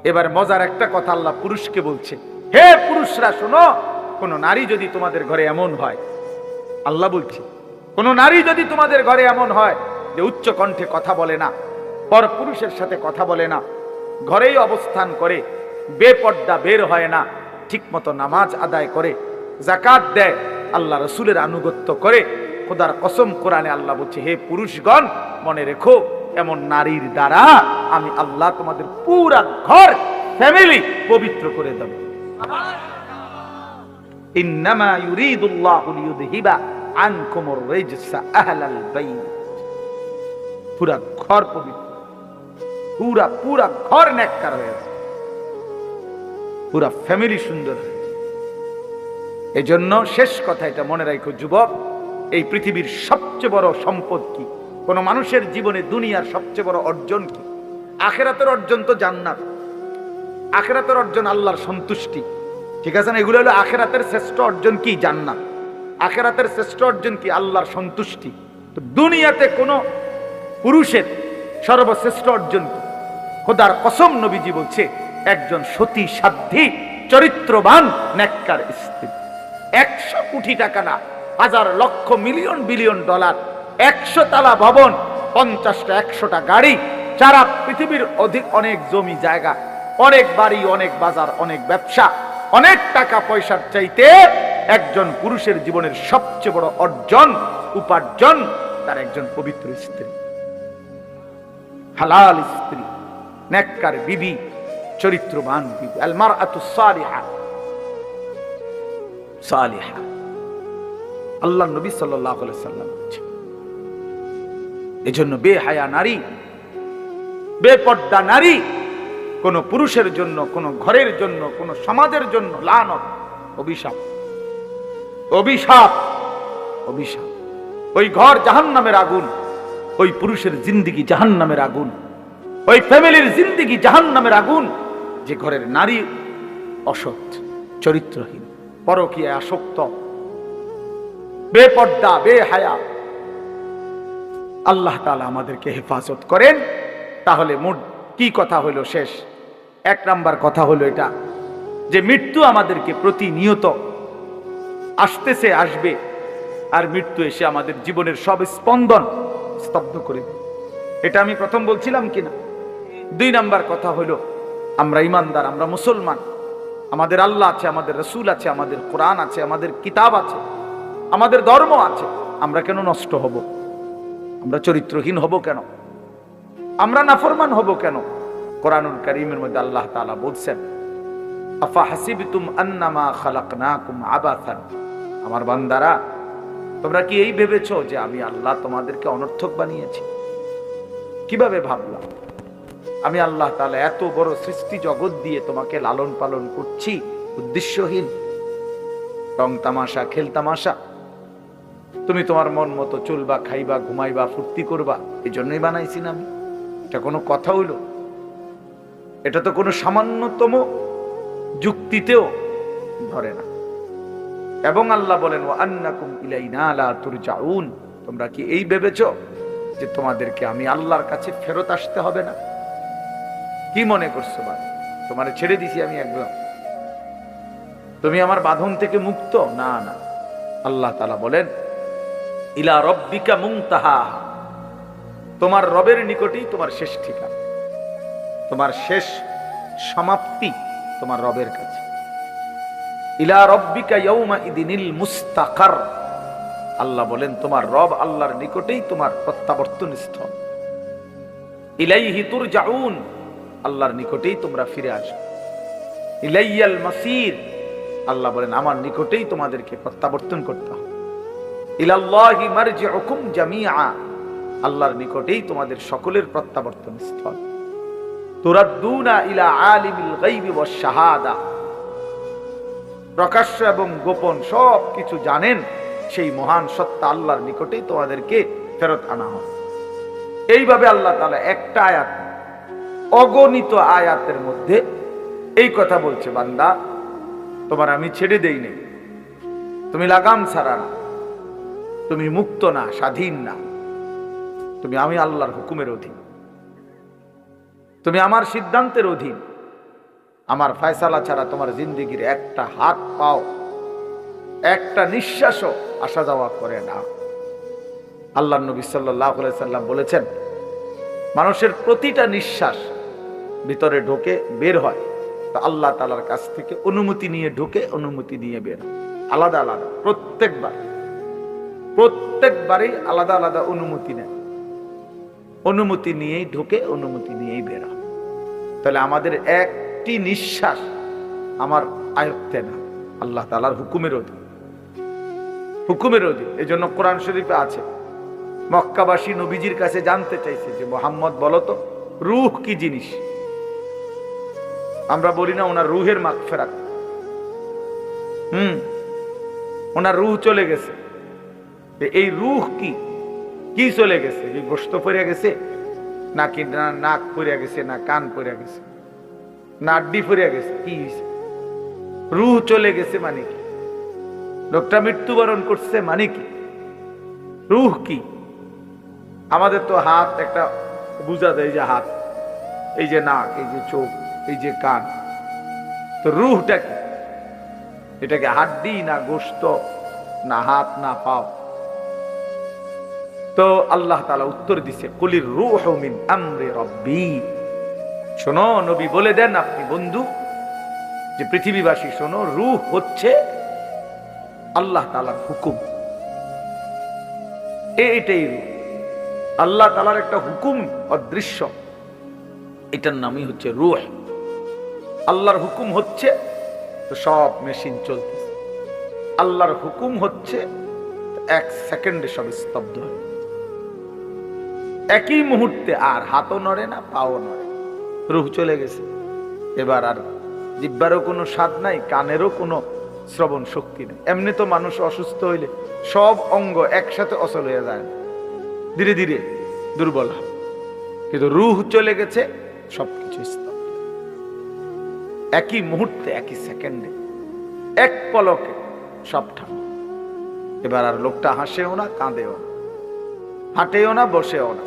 এবার মজার একটা কথা আল্লাহ পুরুষকে বলছে, হে পুরুষরা শোনো, কোন নারী যদি তোমাদের ঘরে এমন হয়, আল্লাহ বলছে, কোন নারী যদি তোমাদের ঘরে এমন হয় যে উচ্চ কণ্ঠে কথা বলে না, পর পুরুষের সাথে কথা বলে না, ঘরেই অবস্থান করে, বেপর্দা বের হয় না, ঠিক মতো নামাজ আদায় করে, যাকাত দেয়, আল্লাহ রসুলের আনুগত্য করে, খোদার কসম কোরআনে আল্লাহ বলছে, হে পুরুষগণ মনে রেখো, এমন নারীর দ্বারা আমি আল্লাহ তোমাদের পুরা ঘর ফ্যামিলি পবিত্র করে দেব। ইন্নামা ইউরিদুল্লাহু লিইউযহিবা আনকুমুর রিজসা আহলাল বাইত। পুরা ঘর পবিত্র, পুরা ঘর নেককার হয়েছে, পুরা ফ্যামিলি সুন্দর হয়েছে। এজন্য শেষ কথা এটা মনে রাখো যুবক, এই পৃথিবীর সবচেয়ে বড় সম্পদ কি? কোন মানুষের জীবনে দুনিয়ার সবচেয়ে বড় অর্জন কি? আখিরাতের অর্জন তো জান্নাত, আখিরাতের অর্জন আল্লাহর সন্তুষ্টি, ঠিক আছে না? এগুলো হলো আখিরাতের শ্রেষ্ঠ অর্জন কি? জান্নাত। আখিরাতের শ্রেষ্ঠ অর্জন কি? আল্লাহর সন্তুষ্টি। তো দুনিয়াতে কোন পুরুষের সর্বশ্রেষ্ঠ অর্জন কি? খোদার কসম নবীজি বলছে, একজন সতী সাধ্বী চরিত্রবান নেককার স্ত্রী। 100 কোটি টাকা না, হাজার লক্ষ মিলিয়ন বিলিয়ন ডলার, 100 তালা ভবন, 50টা 100টা গাড়ি, সারা পৃথিবীর অনেক জমি জায়গা, অনেক বাড়ি, অনেক বাজার, অনেক ব্যবসা, অনেক টাকা পয়সার চাইতে একজন পুরুষের জীবনের সবচেয়ে বড় অর্জন, উপার্জন তার একজন পবিত্র স্ত্রী, হালাল স্ত্রী, নেককার বিবি, চরিত্রবান বিবি। আল মারআতু সালিহা, সালিহা, আল্লাহ নবী সাল্লাল্লাহু আলাইহি সাল্লাম বলেছেন। এজন্য বেহায়া নারী, বেপর্দা নারী কোন পুরুষের জন্য, কোন ঘরের জন্য, কোন সমাজের জন্য লানত, অভিশাপ, অভিশাপ, অভিশাপ। ওই ঘর জাহান্নামের আগুন, ওই পুরুষের জিন্দেগি জাহান্নামের আগুন, ওই ফ্যামিলির জিন্দেগি জাহান্নামের আগুন, যে ঘরের নারী অসৎ, চরিত্রহীন, পরকীয়ায় আসক্ত, বেপর্দা, বেহায়া। আল্লাহ তাআলা আমাদেরকে হেফাজত করেন। তাহলে মোট কি কথা হলো? শেষ 1 নাম্বার কথা হলো এটা, যে মৃত্যু আমাদেরকে প্রতিনিয়ত আসতেছে, আসবে, আর মৃত্যু এসে আমাদের জীবনের সব স্পন্দন স্তব্ধ করে দেবে। এটা আমি প্রথম বলছিলাম কিনা? 2 নাম্বার কথা হলো, আমরা ইমানদার, আমরা মুসলমান, আমাদের আল্লাহ আছে, আমাদের রসুল আছে, আমাদের কোরআন আছে, আমাদের কিতাব আছে, আমাদের ধর্ম আছে। আমরা কেন নষ্ট হব? আমরা চরিত্রহীন হব কেন? আমরা নাফরমান হব কেন? কোরআনুল কারীমের মধ্যে আল্লাহ তাআলা বলছেন, আফা হাসিবতুম আন্নামা খালাকনাকুম আবাসান। আমার বান্দারা, তোমরা কি এই ভেবেছো যে আমি আল্লাহ তোমাদেরকে অনর্থক বানিয়েছি? কিভাবে ভাবলাম? আমি আল্লাহ তাআলা এত বড় সৃষ্টি জগৎ দিয়ে তোমাকে লালন পালন করছি উদ্দেশ্যহীন, রং তামাশা, খেল তামাশা, তুমি তোমার মন মতো চলবা, খাইবা, ঘুমাইবা, ফুর্তি করবা, এই জন্যই বানাইছি না আমি? এটা কোনো কথা হইল? এটা তো কোনো সামান্যতম যুক্তিতেও ধরে না। এবং আল্লাহ বলেন, ওয়া আন্নাকুম ইলাইনা লা তুরজাউন। তোমরা কি এই ভেবেছো যে তোমাদেরকে আমি আল্লাহর কাছে ফেরত আসতে হবে না? কি মনে করছো ভাই? তোমারে ছেড়ে দিছি আমি একদম, তুমি আমার বাঁধন থেকে মুক্ত? না না, আল্লাহ তাআলা বলেন, ইলা রব্বিকা মুনতাহা। তোমার রবের নিকটেই তোমার শেষ ঠিকানা, তোমার শেষ সমাপ্তি তোমার রবের কাছে। ইলা রব্বিকা ইয়াউমা ইদিনিল মুস্তাকার। আল্লাহ বলেন, তোমার রব আল্লাহর নিকটেই তোমার প্রত্যাবর্তন স্থল। ইলাইহি তুরজাউন, আল্লাহর নিকটেই তোমরা ফিরে আসবে। ইলাইয়াল মাসির, আল্লাহ বলেন আমার নিকটেই তোমাদেরকে প্রত্যাবর্তন করতে হবে। ইলাল্লাহি মারজিউকুম জামিআ, আল্লাহর নিকটেই তোমাদের সকলের প্রত্যাবর্তন স্থল। তুরাদ্দুনা ইলা আলিমিল গায়বি ওয়াশ শাহাদা, প্রকাশ্য এবং গোপন সব কিছু জানেন সেই মহান সত্তা আল্লাহর নিকটেই তোমাদেরকে ফেরত আনা হয়। এইভাবে আল্লাহ তাআলা একটা আয়াত, অগণিত আয়াতের মধ্যে এই কথা বলছে, বান্দা তোমার আমি ছেড়ে দেই নাই, তুমি লাগাম ছাড়া না, তুমি মুক্ত না, স্বাধীন না, তুমি আমি আল্লাহর হুকুমের অধীন, তুমি আমার সিদ্ধান্তের অধীন। আমার ফয়সালা ছাড়া তোমার জিন্দেগির একটা হাত পাও, একটা নিঃশ্বাসও আসা যাওয়া করে না। আল্লাহ নবী সাল্লাল্লাহু আলাইহি সাল্লাম বলেছেন, মানুষের প্রতিটা নিঃশ্বাস ভিতরে ঢোকে, বের হয়, তো আল্লাহ তাআলার কাছ থেকে অনুমতি নিয়ে ঢোকে, অনুমতি নিয়ে বের হয়, আলাদা আলাদা। প্রত্যেকবারই আলাদা আলাদা অনুমতি নেয়, অনুমতি নিয়েই ঢোকে, অনুমতি নিয়েই বের হয়। তাহলে আমাদের একটি নিঃশ্বাস আমার আয়ত্তে না, আল্লাহ তাআলার হুকুমের অধীন, হুকুমের অধীন। এই জন্য কোরআন শরীফে আছে, মক্কাবাসী নবীজির কাছে জানতে চাইছে যে মুহাম্মদ বলো তো রূহ কি জিনিস। আমরা বলি না ওনার রূহের মাগফিরাত, ওনার রূহ চলে গেছে। এই রূহ কি, কি চলে গেছে? কি গোশত পড়ে গেছে নাকি নাক পড়ে গেছে, না কান পড়ে গেছে, না আড্ডি পড়ে গেছে? কি হয়েছে? রূহ চলে গেছে মানে কি? লোকটা মৃত্যুবরণ করছে মানে কি? রূহ কি? আমাদের তো হাত একটা বুঝা দেয়, যে হাত, এই যে নাক, এই যে চোখ, এই যে কান, তো রূহটা কি? এটাকে হাড্ডি না গোশত না হাত না পাও? তো আল্লাহ তাআলা উত্তর দিছে, কুলির রূহু মিন আমরি রাব্বি। শোনো নবী, বলে দেন আপনি বন্ধু, যে পৃথিবীবাসী শোনো, রূহ হচ্ছে আল্লাহ তাআলার হুকুম। এইটাই রূহ, আল্লাহ তাআলার একটা হুকুম অদৃশ্য, এটার নামই হচ্ছে রূহ। আল্লাহর হুকুম হচ্ছে তো সব মেশিন চলতেছে, আল্লাহর হুকুম হচ্ছে এক সেকেন্ডে সব স্তব্ধ হয়, একই মুহূর্তে। আর হাতও নড়ে না, পাও নড়ে, রূহ চলে গেছে। এবার আর জিহ্বারও কোনো স্বাদ নাই, কানেরও কোনো শ্রবণ শক্তি নেই। এমনি তো মানুষ অসুস্থ হইলে সব অঙ্গ একসাথে অচল হয়ে যায়, ধীরে ধীরে দুর্বল হয়, কিন্তু রূহ চলে গেছে, সবকিছু স্তব্ধ, একই মুহূর্তে, একই সেকেন্ডে, এক পলকে সব ঠান্ডা। এবার আর লোকটা হাসেও না, কাঁদেও না, হাঁটেও না, বসেও না,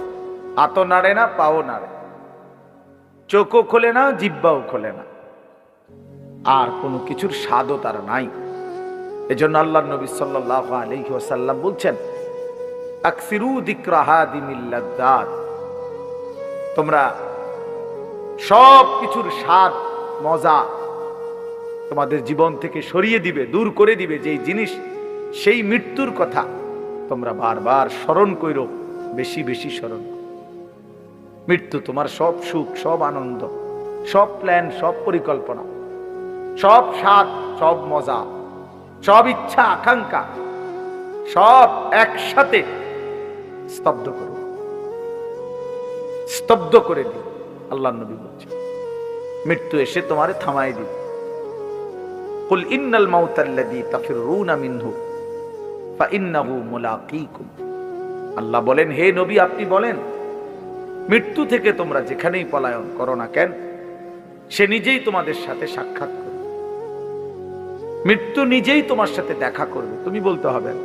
হাতও নাড়ে না, পাও নাড়ে, চোখও খোলে না, জিহ্বাও খোলে না, আর কোনো কিছুর স্বাদও তার নাই। এজন্য আল্লাহর নবী সাল্লাল্লাহু আলাইহি ওয়াসাল্লাম বলছেন, আকসিরু যিকরা হাদিমিল লাযযাত, তোমরা সব কিছুর স্বাদ মজা তোমাদের জীবন থেকে সরিয়ে দিবে, দূর করে দিবে যেই জিনিস, সেই মৃত্যুর কথা তোমরা বারবার স্মরণ করো, বেশি বেশি স্মরণ করো। মৃত্যু তোমার সব সুখ, সব আনন্দ, সব প্ল্যান, সব পরিকল্পনা, সব স্বাদ, সব মজা, সব ইচ্ছা আকাঙ্ক্ষা, সব একসাথে স্তব্ধ করো, স্তব্ধ করে দিও। আল্লাহ নবী বলছেন, মৃত্যু এসে তোমারে থামাই দিবে। কুল ইন্নাল মাউতাল্লাযী তাফিরুনা মিনহু ফাইন্নাহু মুলাকীকুম। আল্লাহ বলেন, হে নবী আপনি বলেন, মৃত্যু থেকে তোমরা যেখানেই পলায়ন করো না কেন, সে নিজেই তোমাদের সাথে সাক্ষাৎ করবে, মৃত্যু নিজেই তোমার সাথে দেখা করবে, তুমি বলতে হবে না।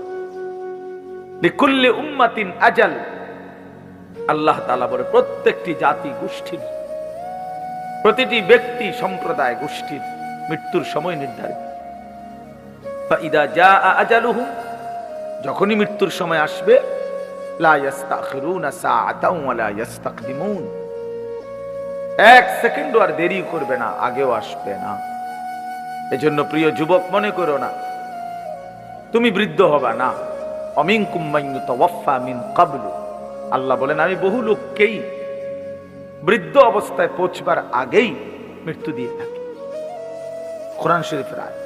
লিকুল্লি উম্মাতিন আজাল, আল্লাহ তাআলা বলে প্রত্যেকটি জাতি গোষ্ঠীর, প্রতিটি ব্যক্তি সম্প্রদায় গোষ্ঠীর মৃত্যুর সময় নির্ধারিত। ফাইদা জাআ আজালুহুম, যখনই মৃত্যুর সময় আসবে, লা ইস্তাখিরুনা সাআতাও ওয়া লা ইস্তাকদিমুন, এক সেকেন্ডও আর দেরি করবে না, আগেও আসবে না। এজন্য প্রিয় যুবক, মনে করো না তুমি বৃদ্ধ হবা না। অমিনকুম মান ইউতাওয়াফা মিন ক্বাবলু, আল্লাহ বলেন আমি বহু লোককেই বৃদ্ধ অবস্থায় পৌঁছবার আগেই মৃত্যু দিয়ে থাকি। কোরআন শরীফের আয়াত।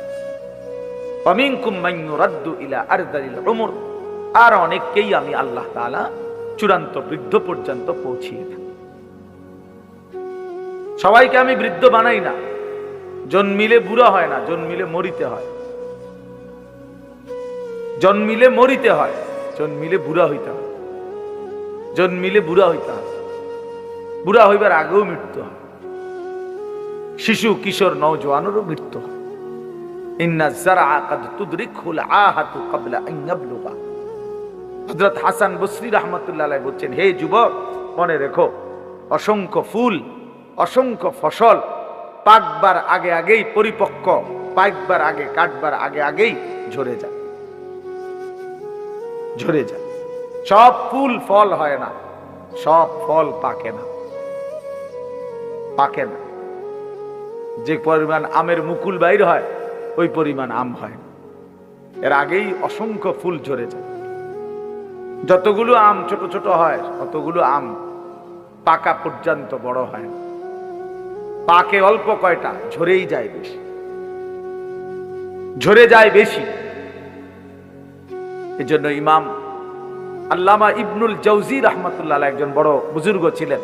অমিনকুম মান ইউরাদ্দু ইলা আরযালিল উমর, আর অনেককেই আমি আল্লাহ তাআলা চূড়ান্ত বৃদ্ধ পর্যন্ত পৌঁছিয়ে থাকি। সবাইকে আমি বৃদ্ধ বানাই না, জন্মিলে বুড়া হয় না, জন্মিলে মরিতে হয়, জন্মিলে মরিতে হয়, জন্মিলে বুড়া হইতে হয়, জন্মিলে বুড়া হইতে হয়, বুড়া হইবার আগেও মৃত্যু হয়, শিশু কিশোর নওজোয়ানেরও মৃত্যু হয়। ইন্না যারআ কাদ তুদরিকুল আহাতু ক্বাবলা আন ইয়াবলুগা। হযরত হাসান বসরি রাহমাতুল্লাহ আলাইহি বলছেন, হে যুবক মনে রেখো, অসংখ্য ফুল, অসংখ্য ফসল পাকবার আগে আগেই পরিপক্ক, পাকবার আগে, কাটবার আগে আগেই ঝরে যায়, ঝরে যায়। সব ফুল ফল হয় না, সব ফল পাকে না, পাকে না। যে পরিমাণ আমের মুকুল বাইর হয় ওই পরিমাণ আম হয় না, এর আগেই অসংখ্য ফুল ঝরে যায়। যতগুলো আম ছোট ছোট হয় ততগুলো আম পাকা পর্যন্ত বড় হয় না, পাকে অল্প কয়টা, ঝরেই যায় বেশি, ঝরে যায় বেশি। এজন্য ইমাম আল্লামা ইবনুল জাওজি রাহমাতুল্লাহ আলাইহি একজন বড় বুজুর্গ ছিলেন,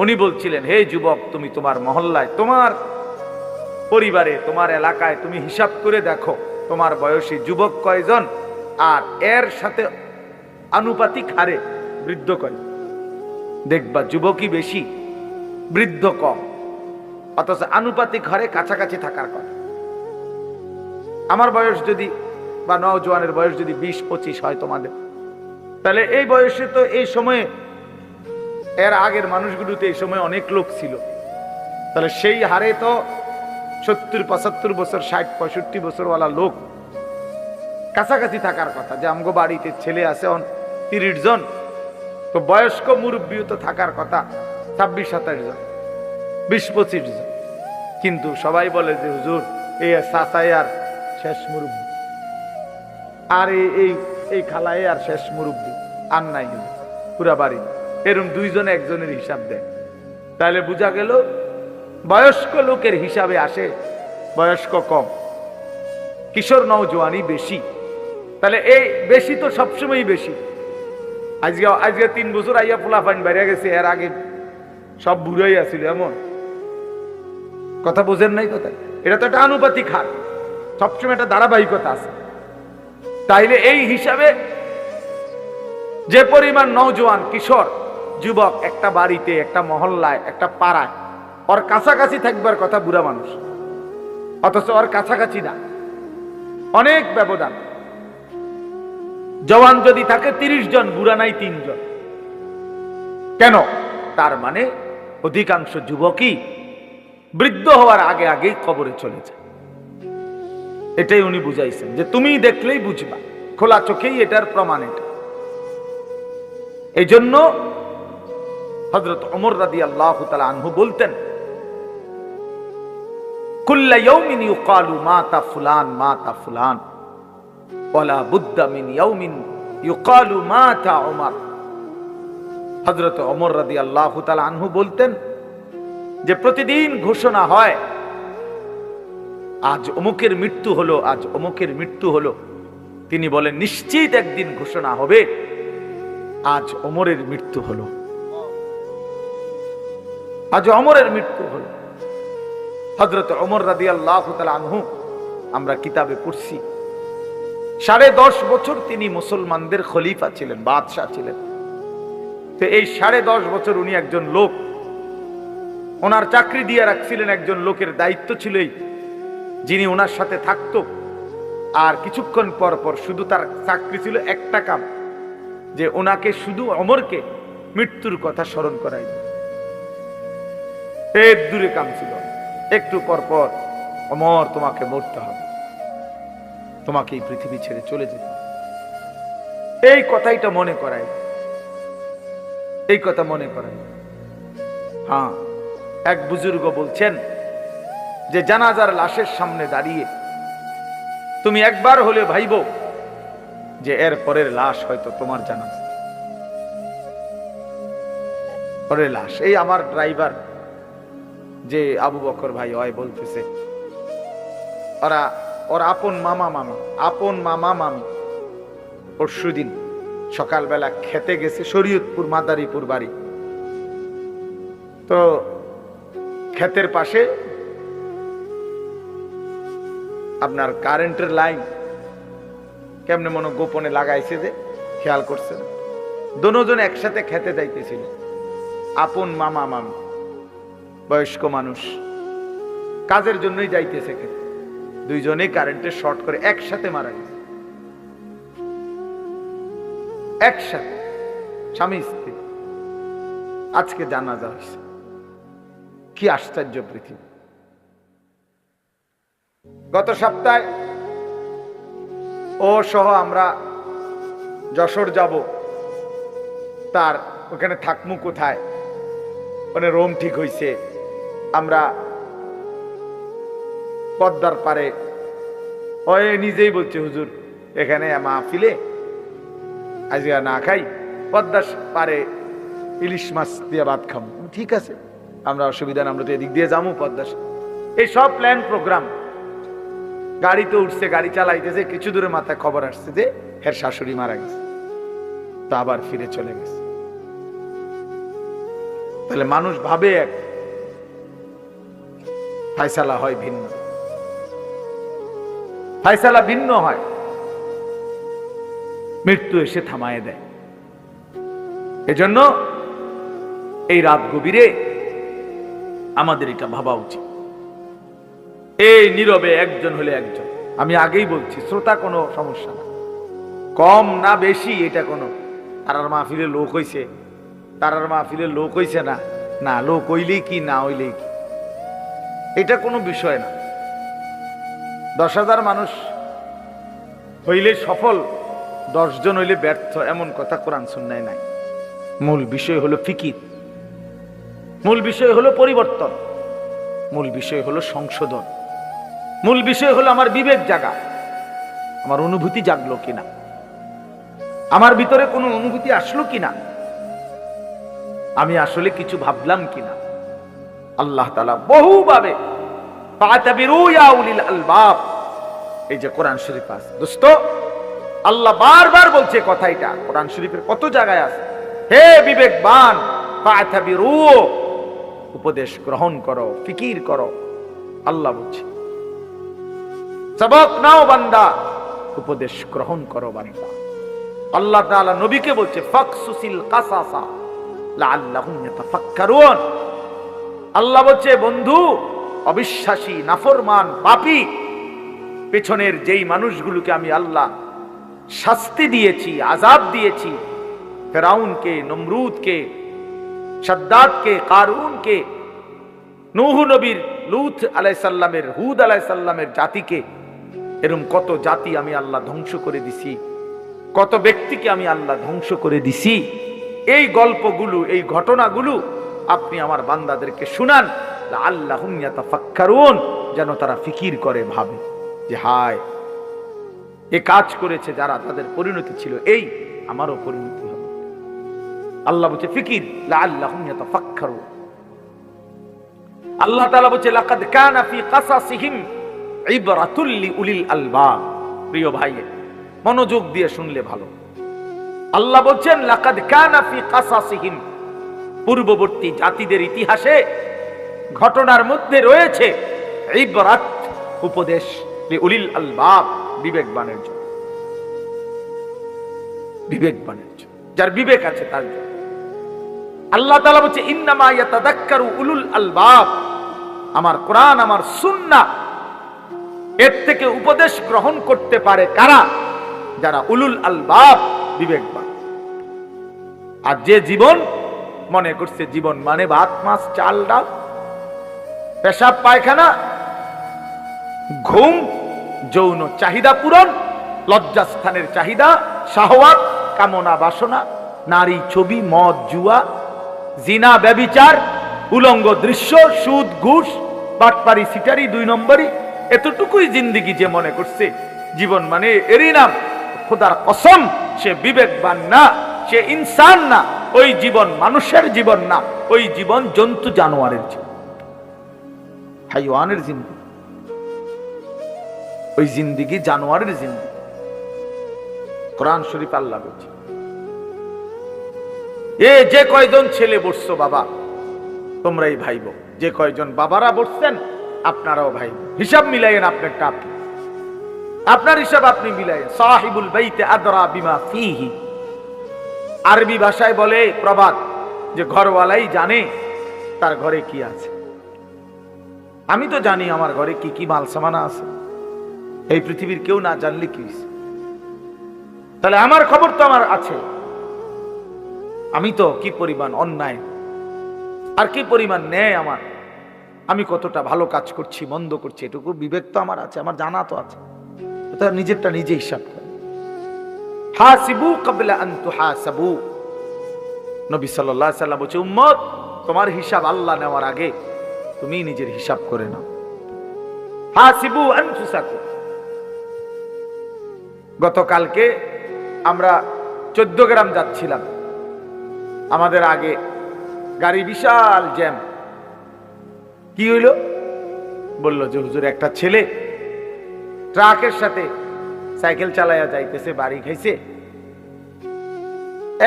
উনি বলছিলেন, হে যুবক, তুমি তোমার মহল্লায়, তোমার পরিবারে, তোমার এলাকায় তুমি হিসাব করে দেখো তোমার বয়সী যুবক কয়জন আর এর সাথে আনুপাতিক হারে বৃদ্ধ কয়। দেখবা যুবকই বেশি, বৃদ্ধ কম, অথচ আনুপাতিক হারে কাছাকাছি থাকার কথা। আমার বয়স যদি বা নওজোয়ানের বয়স যদি 20-25 হয় তোমাদের, তাহলে এই বয়সে তো এই সময়ে, এর আগের মানুষগুলোতে এই সময় অনেক লোক ছিল, তাহলে সেই হারে তো 70-75 বছর, 60-65 বছরওয়ালা লোক কাছাকাছি থাকার কথা। যে আমগো বাড়িতে ছেলে আছে 30 জন, তো বয়স্ক মুরব্বীও তো থাকার কথা 26-27 জন, 20-25 জন। কিন্তু সবাই বলে যে হুজুর এই চাচাই আর শেষ মুরব্বী, আর এই খালাই আর শেষ মুরব্বী, আর নাই পুরা বাড়ি। এরকম দুইজনে একজনের হিসাব দেয়, তাহলে বোঝা গেল বয়স্ক লোকের হিসাবে আসে বয়স্ক কম, কিশোর নওজোয়ানি বেশি। তাহলে এই বেশি তো সবসময় বেশি। আজকে 3 বছর আইয়া পোলা ফাইন বাইরে গেছে, এর আগে সব বুড়াই আছিল, এমন কথা বোঝেন নাই কথা। এটা তো একটা আনুপাতিক হার, সবসময় একটা ধারাবাহিকতা আছে। তাইলে এই হিসাবে যে পরিমাণ নওজোয়ান, কিশোর, যুবক একটা বাড়িতে, একটা মহল্লায়, একটা পাড়ায়, ওর কাছাকাছি থাকবার কথা বুড়া মানুষ, অথচ ওর কাছাকাছি না, অনেক ব্যবধান। জওয়ান যদি থাকে 30 জন, বুড়া নাই 3 জন। কেন? তার মানে অধিকাংশ যুবকই বৃদ্ধ হওয়ার আগে আগেই কবরে চলে যায়। এটাই উনি বুঝাইছেন, যে তুমি দেখলেই বুঝবা, খোলা চোখেই এটার প্রমাণ। এটা এই জন্য হযরত ওমর রাদিয়াল্লাহু তাআলা আনহু বলতেন, কুল্লা ইয়াউমিন ইউকালু মাতা ফুলান মাতা ফুলান ওয়ালা বুদ্দা মিন ইয়াউমিন ইউকালু মাতা ওমর। হযরত ওমর রাদিয়াল্লাহু তাআলা আনহু বলতেন যে প্রতিদিন ঘোষণা হয় আজ অমুকের মৃত্যু হলো, আজ অমুকের মৃত্যু হলো। তিনি বলেন নিশ্চিত একদিন ঘোষণা হবে আজ ওমরের মৃত্যু হলো, আজ ওমরের মৃত্যু হলো। হযরত ওমর রাদিয়াল্লাহু তাআলা আনহু আমরা কিতাবে পড়ছি 10.5 বছর তিনি মুসলমানদের খলিফা ছিলেন, বাদশাহ ছিলেন। তো এই 10.5 বছর উনি একজন লোক, ওনার চাকরি দিয়ে রাখছিলেন, একজন লোকের দায়িত্ব ছিল যিনি ওনার সাথে থাকতো। আর কিছুক্ষণ পর পর শুধু তার চাকরি ছিল একটা কাম, যে ওনাকে শুধু ওমরকে মৃত্যুর কথা স্মরণ করাই। এর দূরে কাম ছিল, একটু পর পর ওমর তোমাকে মরতে হবে, তোমাকে এই পৃথিবী ছেড়ে চলে যেতে হবে, এই কথাইটা মনে করাই, এই কথা মনে করাই। হ্যাঁ, এক বুজুর্গ বলছেন যে জানাজার লাশের সামনে দাঁড়িয়ে তুমি একবার হলে ভাইবো যে এর পরের লাশ হয়তো তোমার জানাজা, পরের লাশ। এই আমার ড্রাইভার যে আবু বকর ভাই হয় বলতেছে, ওর আপন মামা মামি পরশুদিন সকালবেলা খেতে গেছে, শরীয়তপুর মাদারীপুর বাড়ি। তো ক্ষেতের পাশে আপনার কারেন্টের লাইন কেমনে মনে গোপনে লাগাইছে, যে খেয়াল করছে না। দুজন একসাথে খেতে যাইতেছিল, আপন মামা মামি, বয়স্ক মানুষ, কাজের জন্যই যাইতেছে খেতে। দুইজনেই কারেন্টের শর্ট করে একসাথে মারা গেছে, একসাথে, স্বামী স্ত্রী। আজকে জানাজা হয়েছে। কি আশ্চর্য পৃথিবী! গত সপ্তাহে ও সহ আমরা যশোর যাব, তার ওখানে থাকমু কোথায়, মানে রুম ঠিক হইছে। আমরা পদ্মার পারে, ওই নিজেই বলছে হুজুর এখানে মাহফিলে আজকে না খাই, পদ্মার পারে ইলিশ মাছ দিয়ে ভাত খাবো। ঠিক আছে, আমরা অসুবিধা না, আমরা তো এদিক দিয়ে যাবো পদ্মা। এই সব প্ল্যান প্রোগ্রাম, গাড়িতে উঠছে, গাড়ি চালাইতেছে, কিছু দূরে মাথায় খবর আসছে যে হের শাশুড়ি মারা গেছে, তো আবার ফিরে চলে গেছে। তাহলে মানুষ ভাবে এক, ফায়সালা হয় ভিন্ন, ফায়সালা ভিন্ন হয়, মৃত্যু এসে থামায় দেয়। এজন্য এই রাত গভীরে আমাদের এটা ভাবা উচিত। এই নীরবে একজন হলে একজন, আমি আগেই বলছি, শ্রোতা কোনো সমস্যা না, কম না বেশি এটা কোনো, তারার মাহফিলে লোক হইছে, তারার মাহফিলে লোক হইছে না, না লোক হইলেই কি না হইলেই কি, এটা কোনো বিষয় না। 10,000 মানুষ হইলে সফল, 10 জন হইলে ব্যর্থ, এমন কথা কোরআন সুন্নায় নাই। মূল বিষয় হলো ফিকির, মূল বিষয় হলো পরিবর্তন, মূল বিষয় হলো সংশোধন, মূল বিষয় হলো আমার বিবেক জাগা, আমার অনুভূতি জাগলো কিনা, আমার ভিতরে কোনো অনুভূতি আসলো কিনা, আমি আসলে কিছু ভাবলাম কিনা। আল্লাহ তাআলা বহুভাবে ফাতাবিরু ইয়া উলিল আলবাব, এই যে কোরআন শরীফ আছে দোস্ত, আল্লাহ বারবার বলছে কথা, এটা কোরআন শরীফের কত জায়গায় আছে, হে বিবেকবান ফাতাবিরু, উপদেশ গ্রহণ করো, ফিকির করো। আল্লাহ বলছে সবক নাও বান্দা, উপদেশ গ্রহণ করো বান্দা। আল্লাহ তাআলা নবীকে বলছে ফাকসুসিল কাসাসা লাআল্লাহুম ইয়াতাফাক্কারুন। আল্লাহ বলছে বন্ধু, অবিশ্বাসী, নাফরমান, পাপী, পেছনের যেই মানুষগুলোকে আমি আল্লাহ শাস্তি দিয়েছি, আযাব দিয়েছি, ফেরাউনকে, নমরুদকে, শাদ্দাদকে, কারুনকে, নূহ নবীর, লূত আলাইহিস সালামের, হুদ আলাইহিস সালামের জাতিকে, এরকম কত জাতি আমি আল্লাহ ধ্বংস করে দিছি, কত ব্যক্তিকে আমি আল্লাহ ধ্বংস করে দিছি। এই গল্পগুলো, এই ঘটনাগুলো আপনি আমার বান্দাদেরকে শুনান, লাআল্লাহুম ইয়াতাফাক্কারুন, যেন তারা ফিকির করে, ভাবে যে হায় এ কাজ করেছে যারা, তাদের পরিণতি ছিল এই, আমারও পরিণতি হবে। আল্লাহ বলছে ফিকির, লাআল্লাহুম ইয়াতাফাক্কারুন। আল্লাহ তাআলা বলছে লাকাদ কানা ফি কাসাসিহিম ইবরাতুল লিউলিল আলবাব। প্রিয় ভাই, মনোযোগ দিয়ে শুনলে ভালো। আল্লাহ বলছেন লাকাদ কানা ফি কাসাসিহিম, পূর্ববর্তী জাতিদের ইতিহাসে ঘটনার মধ্যে রয়েছে ইবরাত, উপদেশ, লিউলিল আলবাব, বিবেকবানের জন্য, বিবেকবানের জন্য, যার বিবেক আছে তার জন্য। আল্লাহ তাআলা বলছে ইন্নামা ইয়াতাযাক্কারু উলুল আলবাব, আমার কোরআন, আমার সুন্নাহ, এর থেকে উপদেশ গ্রহণ করতে পারে কারা? যারা উলুল আলবাব, বিবেকবান। আর যে জীবন মনে করছে জীবন মানে ভাত মাছ চাল ডাল, পেশাব পায়খানা, ঘুম, যৌন চাহিদা পূরণ, লজ্জাস্থানের চাহিদা, শাহওয়াত, কামনা বাসনা, নারী ছবি, মদ জুয়া, জিনা ব্যভিচার, উলঙ্গ দৃশ্য, সুদ ঘুষ, বাটপারি সিটারি, 2 নম্বরই, এতটুকুই জিন্দেগি যে মনে করছে জীবন মানে এরই নাম, খোদার কসম সে বিবেকবান না, সে ইনসান না। ওই জীবন মানুষের জীবন না, ওই জীবন জন্তু জানোয়ারের জীবন, হাইওয়ানের জিন্দেগি, ওই জিন্দেগি জানোয়ারের জিন্দেগি। কোরআন শরীফ আল্লাহ বলছে এ যে কয়জন ছেলে বসছো বাবা, তোমরাই ভাইব, যে কয়জন বাবারা বসছেন আপনারাও ভাইব, হিসাব মিলাইয়েন, আপনারটা আপনি, আপনার হিসাব আপনি মিলাইয়েন। সাহিবুল বাইতে আদরা বিমা ফিহি, আরবি ভাষায় বলে প্রবাদ যে ঘরওয়ালাই জানে তার ঘরে কি আছে। আমি তো জানি আমার ঘরে কি কি মাল সামানা আছে, এই পৃথিবীর কেউ না জানলে কি, তাহলে আমার খবর তো আমার আছে। আমি তো কি পরিমাণ অন্যায় আর কি পরিমাণ ন্যায় আমি কতটা ভালো কাজ করছি মন্দ করছি এটুকু বিবেক তো আমার আছে, আমার জানা তো আছে। নিজেরটা নিজে হিসাব করে। হাসিবু ক্বাবলা আন তুহাসাবু, নবী সাল্লাল্লাহু আলাইহি ওয়াসাল্লাম বলেছে উম্মত তোমার হিসাব আল্লাহ নেওয়ার আগে তুমি নিজের হিসাব করে নাও। হাসিবু আনফুসাকুম। গতকালকে আমরা 14 গ্রাম যাচ্ছিলাম, আমাদের আগে গাড়ি বিশাল জ্যাম। কি হইল? বলল যে হুজুর একটা ছেলে ট্রাকের সাথে সাইকেল চালাইয়া যাইতেছে, বাড়ি খাইছে,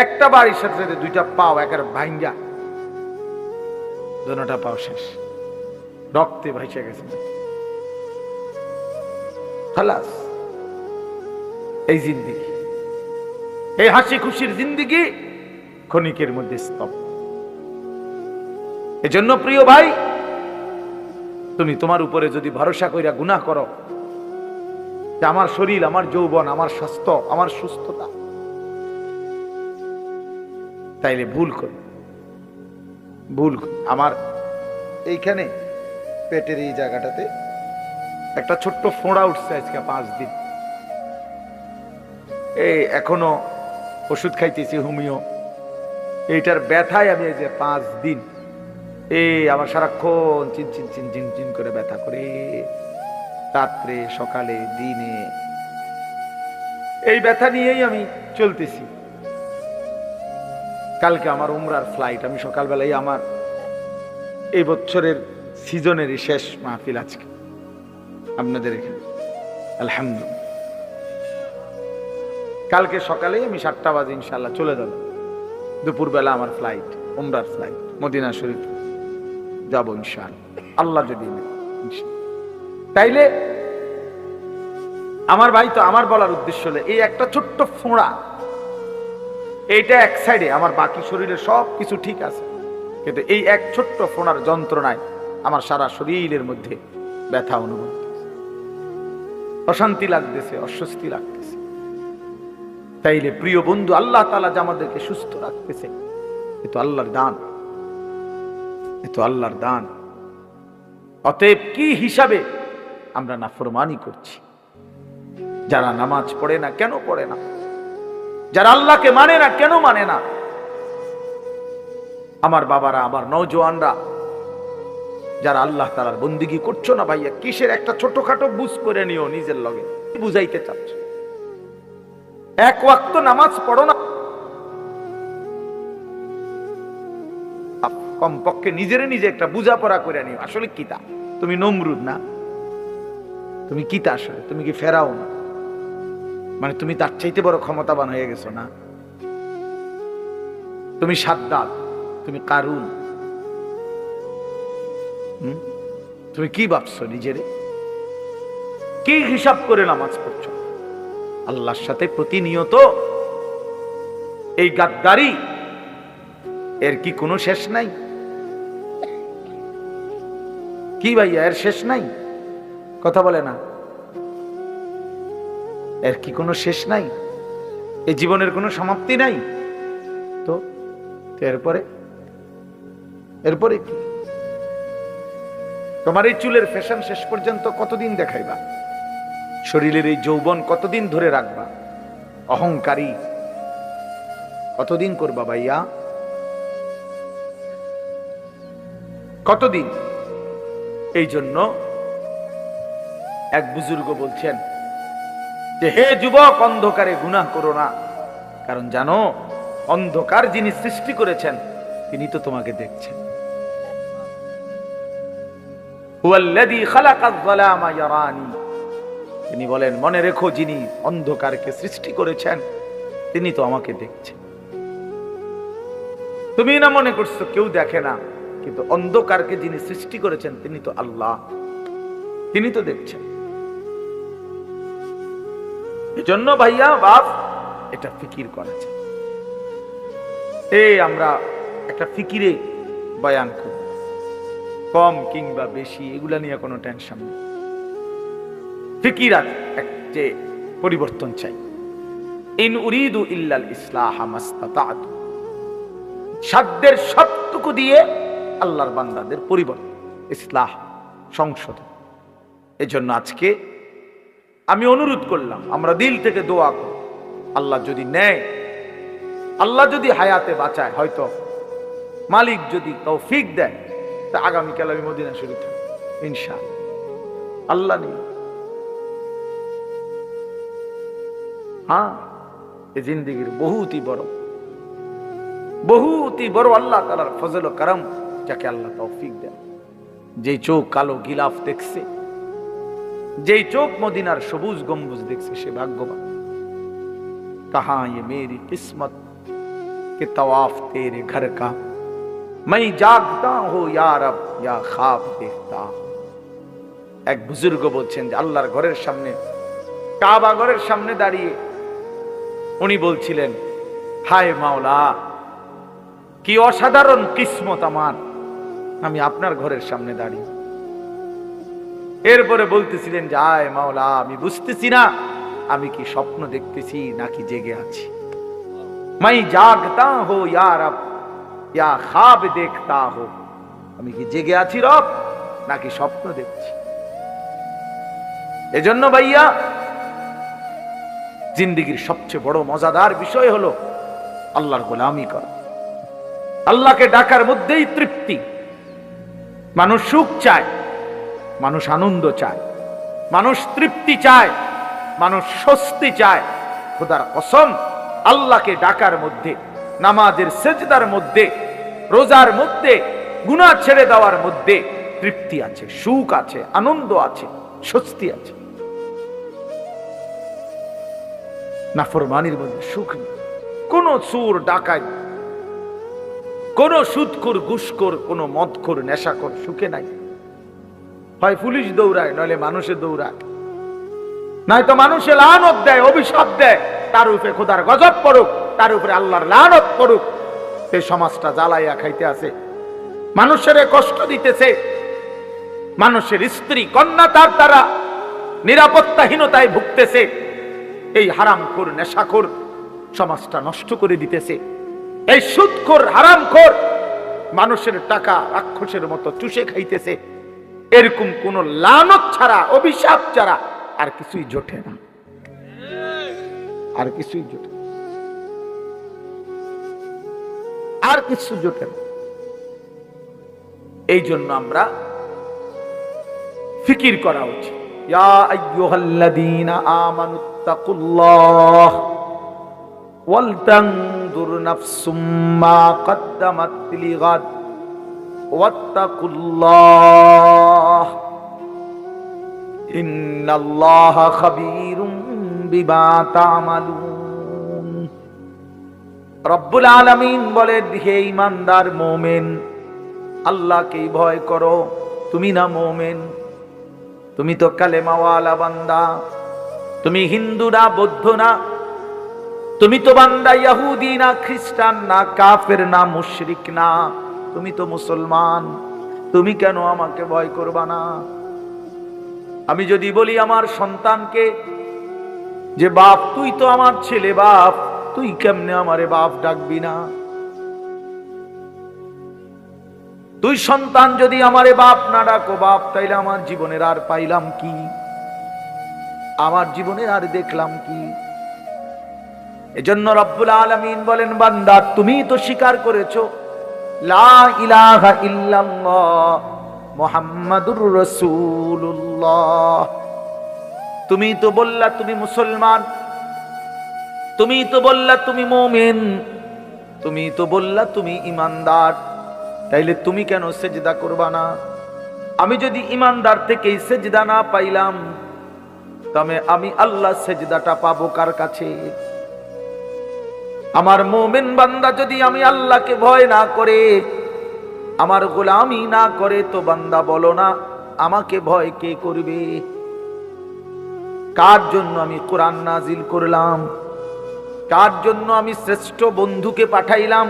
একটা বাড়ির সাথে সাথে দুইটা পাও একের ভাঙ্গা, দুটোটা পাও শেষ, রক্তে ভাইসে গেছে। খালাস, এই জিন্দিগি, এই হাসি খুশির জিন্দিগি ক্ষণিকের মধ্যে স্তব্ধ। এজন্য প্রিয় ভাই, তুমি তোমার উপরে যদি ভরসা কইরা গুনাহ করো যে আমার শরীর, আমার যৌবন, আমার স্বাস্থ্য, আমার সুস্থতা, তাইলে ভুল করো, ভুল করো। আমার এইখানে পেটের এই জায়গাটাতে একটা ছোট্ট ফোঁড়া উঠছে আজকে 5 দিন। এই এখনো ওষুধ খাইতেছি হোমিও, এইটার ব্যথায় আমি এই যে 5 দিন আমার সারাক্ষণ চিনচিন চিনচিন চিন করে ব্যথা করে, রাত্রে সকালে দিনে এই ব্যথা নিয়েই আমি চলতেছি। কালকে আমার উমরার ফ্লাইট, আমি সকালবেলায় আমার এই বছরের সিজনেরই শেষ মাহফিল আজকে আপনাদের এখানে, আলহামদুলিল্লাহ। কালকে সকালেই আমি 7টা বাজে ইনশাল্লাহ চলে যাব। দুপুরবেলা আমার ফ্লাইট, উমরার ফ্লাইট, মদিনা শরীফ যাব ইনশাআল্লাহ, আল্লাহ যদি। তাইলে আমার ভাই, তো আমার বলার উদ্দেশ্য হলো এই একটা ছোট্ট ফোঁড়া, এইটা এক সাইডে, আমার বাকি শরীরে সব কিছু ঠিক আছে, কিন্তু এই এক ছোট্ট ফোঁড়ার যন্ত্রণায় আমার সারা শরীরের মধ্যে ব্যথা অনুভব করতেছে, অশান্তি লাগতেছে, অস্বস্তি লাগতেছে। তাইলে প্রিয় বন্ধু, আল্লাহ তাআলা যে আমাদেরকে সুস্থ রাখতেছে, এ তো আল্লাহর দান, এ তো আল্লাহর দান। অতএব কি হিসাবে আমরা নাফরমানি করছি? যারা নামাজ পড়ে না কেন পড়ে না, যারা আল্লাহকে মানে না কেন মানে না? আমার বাবারা, আমার নওজোয়ানরা, যারা আল্লাহ তাআলার বন্দেগী করছো না ভাইয়া, কিসের একটা ছোটখাটো বুঝ করে নিও নিজের লগে, বুঝাইতে চাচ্ছ? এক ওয়াক্ত নামাজ পড়ো না, কমপক্ষে নিজেরে নিজে একটা বুঝাপড়া করে নিও। আসলে কিতা তুমি? নমরুদ না, তুমি কিতা? আসলে তুমি কি ফেরাউন? মানে তুমি তার চাইতে বড় ক্ষমতাবান হয়ে গেছো না? তুমি সাদ্দাত, তুমি কারুন, তুমি কি ভাবছো নিজেরে? কি হিসাব করে নামাজ পড়ছো? আল্লাহর সাথে প্রতিনিয়ত এই গাদ্দারি, এর কি কোনো শেষ নাই? কি ভাইয়া, এর শেষ নাই? কথা বলে না, এর কি কোনো শেষ নাই? এই জীবনের কোনো সমাপ্তি নাই তো? এরপরে এরপরে কি? তোমার এই চুলের ফ্যাশন শেষ পর্যন্ত কতদিন দেখাইবা? শরীরের এই যৌবন কতদিন ধরে রাখবা? অহংকারী কতদিন করবা ভাইয়া? কতদিন? এই জন্য এক বুজুর্গ বলছেন যে হে যুবক, অন্ধকারে গুনাহ করো না, কারণ জানো অন্ধকার যিনি সৃষ্টি করেছেন তিনি তো তোমাকে দেখছেন। হুয়াল্লাযী খালাকায যালামা ইয়ারানি, তিনি বলেন মনে রেখো, যিনি অন্ধকারকে সৃষ্টি করেছেন তিনি তো আমাকে দেখছেন। তুমি না মনে করছো কেউ দেখে না, কিন্তু অন্ধকারকে যিনি সৃষ্টি করেছেন তিনি তো আল্লাহ, তিনি তো দেখছেন। এজন্য ভাইয়া বাপ, এটা ফিকির করা যায়। এই আমরা একটা ফিকিরে বয়ান করি, কম কিংবা বেশি এগুলা নিয়ে কোনো টেনশন নেই। ফিকির যে পরিবর্তন চাই। ইন উরিদু ইল্লাল ইসলাহ মাস্তাতাতু, সাধ্যের সবটুকু দিয়ে আল্লাহর বান্দাদের পরিবর্তন, ইসলাহ, সংশোধন। এজন্য আজকে আমি অনুরোধ করলাম, আমরা দিল থেকে দোয়া করি, আল্লাহ যদি নেয়, আল্লাহ যদি হায়াতে বাঁচায়, হয়তো মালিক যদি তৌফিক দেয়, তা আগামীকাল আমি মদিনা শরীফ থাকব ইনশাআল্লাহ। আল্লাহ নেই, হ্যাঁ, এই জিন্দেগির বহুতই বড় আল্লাহ তাআলার ফজল ও করম, যাকে আল্লাহ তৌফিক দেয়। যেই চোখ কালো গিলাফ দেখছে, যেই চোখ মদিনার সবুজ গম্বুজ দেখছে, সে ভাগ্যবান। कहां ये मेरी किस्मत के तवाफ तेरे घर का, मैं जागता हूं या रब या ख्वाब देखता। এক বুজুর্গ বলছেন যে আল্লাহর ঘরের সামনে, কাবা ঘরের সামনে দাঁড়িয়ে উনি বলছিলেন, হায় মাওলা, কি অসাধারণ কিসমত আমার, আমি আপনার ঘরের সামনে দাঁড়িয়ে। এরপরে বলতেছিলেন যে হায় মাওলা, আমি বুঝতেছি না আমি কি স্বপ্ন দেখতেছি নাকি জেগে আছি। मैं जागता हो या रब या ख्वाब देखता हो, আমি কি জেগে আছি রব নাকি স্বপ্ন দেখছি। এজন্য ভাইয়া, জিন্দেগির সবচেয়ে বড় মজাদার বিষয় হলো আল্লাহর গোলামি করা। আল্লাহকে ডাকার মধ্যেই তৃপ্তি। মানুষ সুখ চায়, মানুষ আনন্দ চায়, মানুষ তৃপ্তি চায়, মানুষ স্বস্তি চায়। খোদার কসম, আল্লাহকে ডাকার মধ্যে, নামাজের সেজদার মধ্যে, রোজার মধ্যে, গুনাহ ছেড়ে দেওয়ার মধ্যে তৃপ্তি আছে, সুখ আছে, আনন্দ আছে, স্বস্তি আছে। নাফরমানির মধ্যে সুখ নেই। কোন চোর ডাকাত, কোন সুদখোর, ঘুষখোর, কোন মদখোর, নেশাখোর সুখে নাই। হয় পুলিশ দৌড়ায়, নইলে মানুষে দৌড়ায়, নয়তো মানুষে লানত দেয়, অভিশাপ দেয়, তার উপরে খোদার গজব পড়ুক, তার উপরে আল্লাহর লানত পড়ুক। এই সমাজটা জ্বালাইয়া খাইতে আছে, মানুষের কষ্ট দিতেছে, মানুষের স্ত্রী কন্যা তার দ্বারা নিরাপত্তাহীনতায় ভুগতেছে। এই হারামখোর, নেশাখোর সমাজটা নষ্ট করে দিতেছে। এই সুদখোর, হারামখোর মানুষের টাকা রাক্ষসের মতো চুষে খাইতেছে। এরকম কোন লানত ছাড়া, অভিশাপ ছাড়া আর কিছুই জোটে না, আর কিছুই জোটে না, আর কিছু জোটে না। এই জন্য আমরা ফিকির করা উচিত। ইয়া আইয়ুহাল্লাযীনা আমানুত্তাকুল্লাহ ওয়াল তানজুর নাফসুম মা কদ্দামাত লিগাদ ওয়াত্তাকুল্লাহ ইন্নাল্লাহা খাবীরুম বিমা তা'মালুন। রব্বুল আলামিন বলেন, হে ঈমানদার মুমিন, আল্লাহকে ভয় করো। তুমি না মুমিন, তুমি তো কালেমাওয়ালা বান্দা, তুমি হিন্দু না, বৌদ্ধ না, তুমি তো বান্দা ইহুদি না, খ্রিস্টান না, কাফের না, মুশরিক না, তুমি তো মুসলমান। তুমি কেন আমাকে ভয় করবা না? আমি যদি বলি আমার সন্তানকে যে বাপ, তুই তো আমার ছেলে বাপ, তুই কেমনে আমারে বাপ ডাকবি না? তুই সন্তান যদি আমারে বাপ না ডাকো বাপ, তাইলে আমার জীবনের আর পাইলাম কি? আমার জীবনের আর দেখলাম কি? এজন্য রব্বুল আলামিন বলেন, বান্দা তুমি তো স্বীকার করেছো লা ইলাহা ইল্লাল্লাহ মুহাম্মাদুর রাসূলুল্লাহ। তুমি তো বললা তুমি মুসলমান, তুমি তো বললা তুমি মুমিন, তুমি তো বললা তুমি ঈমানদার, তাইলে তুমি কেন সেজদা করবা না? আমি যদি ঈমানদার থেকেই সেজদা না পাইলাম, তবে আমি আল্লাহ সেজদাটা পাবো কার কাছে? আমার মুমিন বান্দা যদি আমি আল্লাহকে ভয় না করে, আমার গোলামি না করে, তো বান্দা বলো না আমাকে ভয় কে করবে? কার জন্য আমি কোরআন নাজিল করলাম? কার জন্য আমি শ্রেষ্ঠ বন্ধুকে পাঠাইলাম?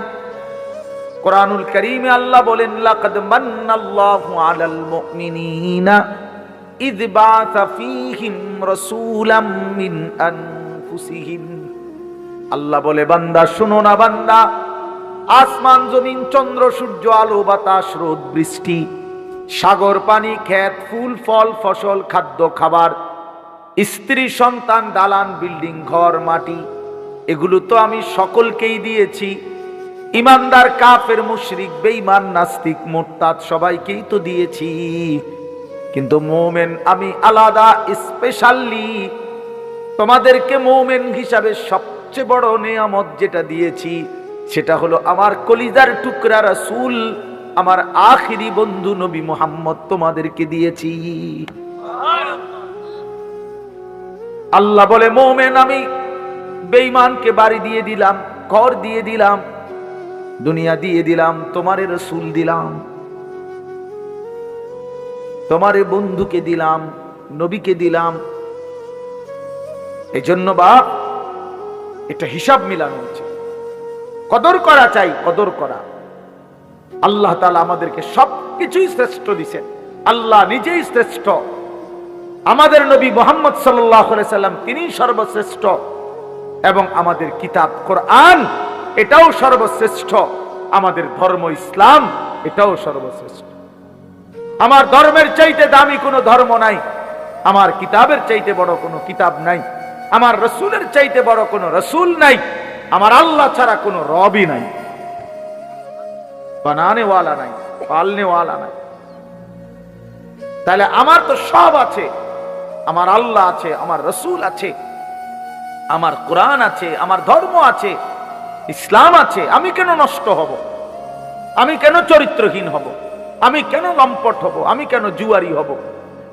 কোরআনুল কারীমে আল্লাহ বলেন, লাকাদ মান্নাল্লাহু আলাল মুমিনিনা ইয বাআসা ফীহিম রাসূলাম মিন আনফুসিহিম। আল্লাহ বলে, বান্দা শুনো না বান্দা, আসমান জমিন, চন্দ্র সূর্য, আলো বাতাস, রোদ বৃষ্টি, সাগর পানি, ক্ষেত, ফুল ফল, ফসল, খাদ্য খাবার, স্ত্রী সন্তান, দালান বিল্ডিং, ঘর মাটি, এগুলো তো আমি সকলকেই দিয়েছি। ইমানদার, কাফের, মুশরিক, বেঈমান, নাস্তিক, মুরতাদ সবাইকেই তো দিয়েছি। কিন্তু মুমিন আমি আলাদা, স্পেশালি তোমাদেরকে মুমিন হিসাবে সবচেয়ে বড় নিয়ামত যেটা দিয়েছি সেটা হলো আমার কলিজার টুকরা রাসূল, আমার আখিরি বন্ধু নবী মুহাম্মদ তোমাদেরকে দিয়েছি। আল্লাহ বলে মুমিন আমি বেঈমানকে বাড়ি দিয়ে দিলাম, ঘর দিয়ে দিলাম, দুনিয়া দিয়ে দিলাম, তোমারে রাসূল দিলাম, তোমারে বন্ধুকে দিলাম, নবীকে দিলাম। এই জন্য বাপ এটা হিসাব মিলানো উচিত, কদর করা চাই, কদর করা। আল্লাহ তাআলা আমাদেরকে সবকিছুই শ্রেষ্ঠ দিয়েছেন, আল্লাহ নিজেই শ্রেষ্ঠ। আমাদের নবী মুহাম্মদ সাল্লাল্লাহু আলাইহি সাল্লাম তিনি সর্বশ্রেষ্ঠ, এবং আমাদের কিতাব কোরআন এটাও সর্বশ্রেষ্ঠ, আমাদের ধর্ম ইসলাম এটাও সর্বশ্রেষ্ঠ। আমার ধর্মের চাইতে দামি কোনো ধর্ম নাই, আমার কিতাবের চাইতে বড় কোনো কিতাব নাই, আমার রাসূলের চাইতে বড় কোনো রাসূল নাই, আমার আল্লাহ ছাড়া কোনো রবই নাই, বানানে ওয়ালা নাই, পালনে ওয়ালা নাই। তাহলে আমার তো সব আছে, আমার আল্লাহ আছে, আমার রাসূল আছে, আমার কোরআন আছে, আমার ধর্ম আছে, ইসলাম আছে। আমি কেন নষ্ট হব? আমি কেন চরিত্রহীন হব? আমি কেন লম্পট হব? আমি কেন জুয়ারি হব?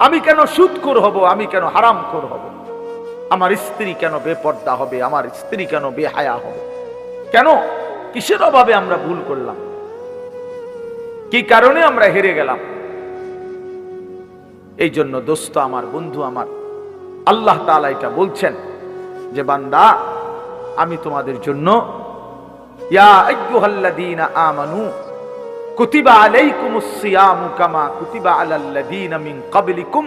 আমি কেন সুদখোর হব? আমি কেন হারামখোর হব? আমার স্ত্রী কেন বেপর্দা হবে? আমার স্ত্রী কেন বেহায়া হবে? কেন? কিসের অভাবে আমরা ভুল করলাম? কি কারণে আমরা হেরে গেলাম? এই জন্য দোস্ত আমার, বন্ধু আমার, আল্লাহ তাআলা এটা বলছেন যে বান্দা আমি তোমাদের জন্য ইয়া আইয়ুহাল্লাযীনা আমানু কুতিবা আলাইকুমুস সিয়ামু কামা কুতিবা আলাল্লাযীনা মিন ক্বাবলিকুম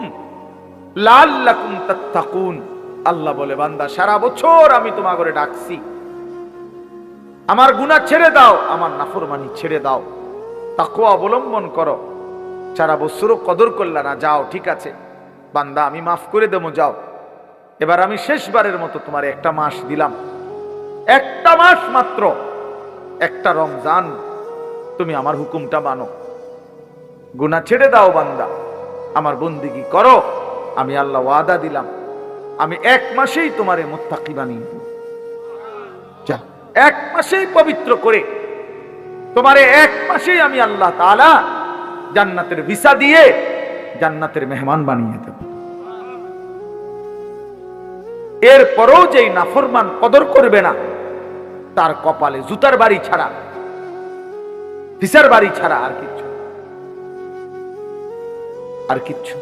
লাআল্লাকুম তাত্তাকুন। আল্লাহ বলে বান্দা সারা বছর আমি তোমাকে ডাকছি, আমার গুনাহ ছেড়ে দাও, আমার নাফরমানি ছেড়ে দাও, তাকওয়া অবলম্বন করো। সারা বছরও কদর করলা না, যাও ঠিক আছে বান্দা আমি মাফ করে দেবো, যাও এবার আমি শেষবারের মতো তোমার একটা মাস দিলাম, একটা মাস মাত্র, একটা রমজান, তুমি আমার হুকুমটা মানো, গুনাহ ছেড়ে দাও বান্দা, আমার বন্দেগী করো। আমি আল্লাহ ওয়াদা দিলাম আমি এক মাসেই তোমারে মুত্তাকি বানিয়ে দেব। যা, এক মাসেই পবিত্র করে তোমারে এক মাসেই আমি আল্লাহ তাআলা জান্নাতের ভিসা দিয়ে জান্নাতের মেহমান বানিয়ে দেব। এরপরও যেই নাফরমান কদর করবে না তার কপালে জুতার বাড়ি ছাড়া, ভিসার বাড়ি ছাড়া আর কিচ্ছু, আর কিচ্ছু।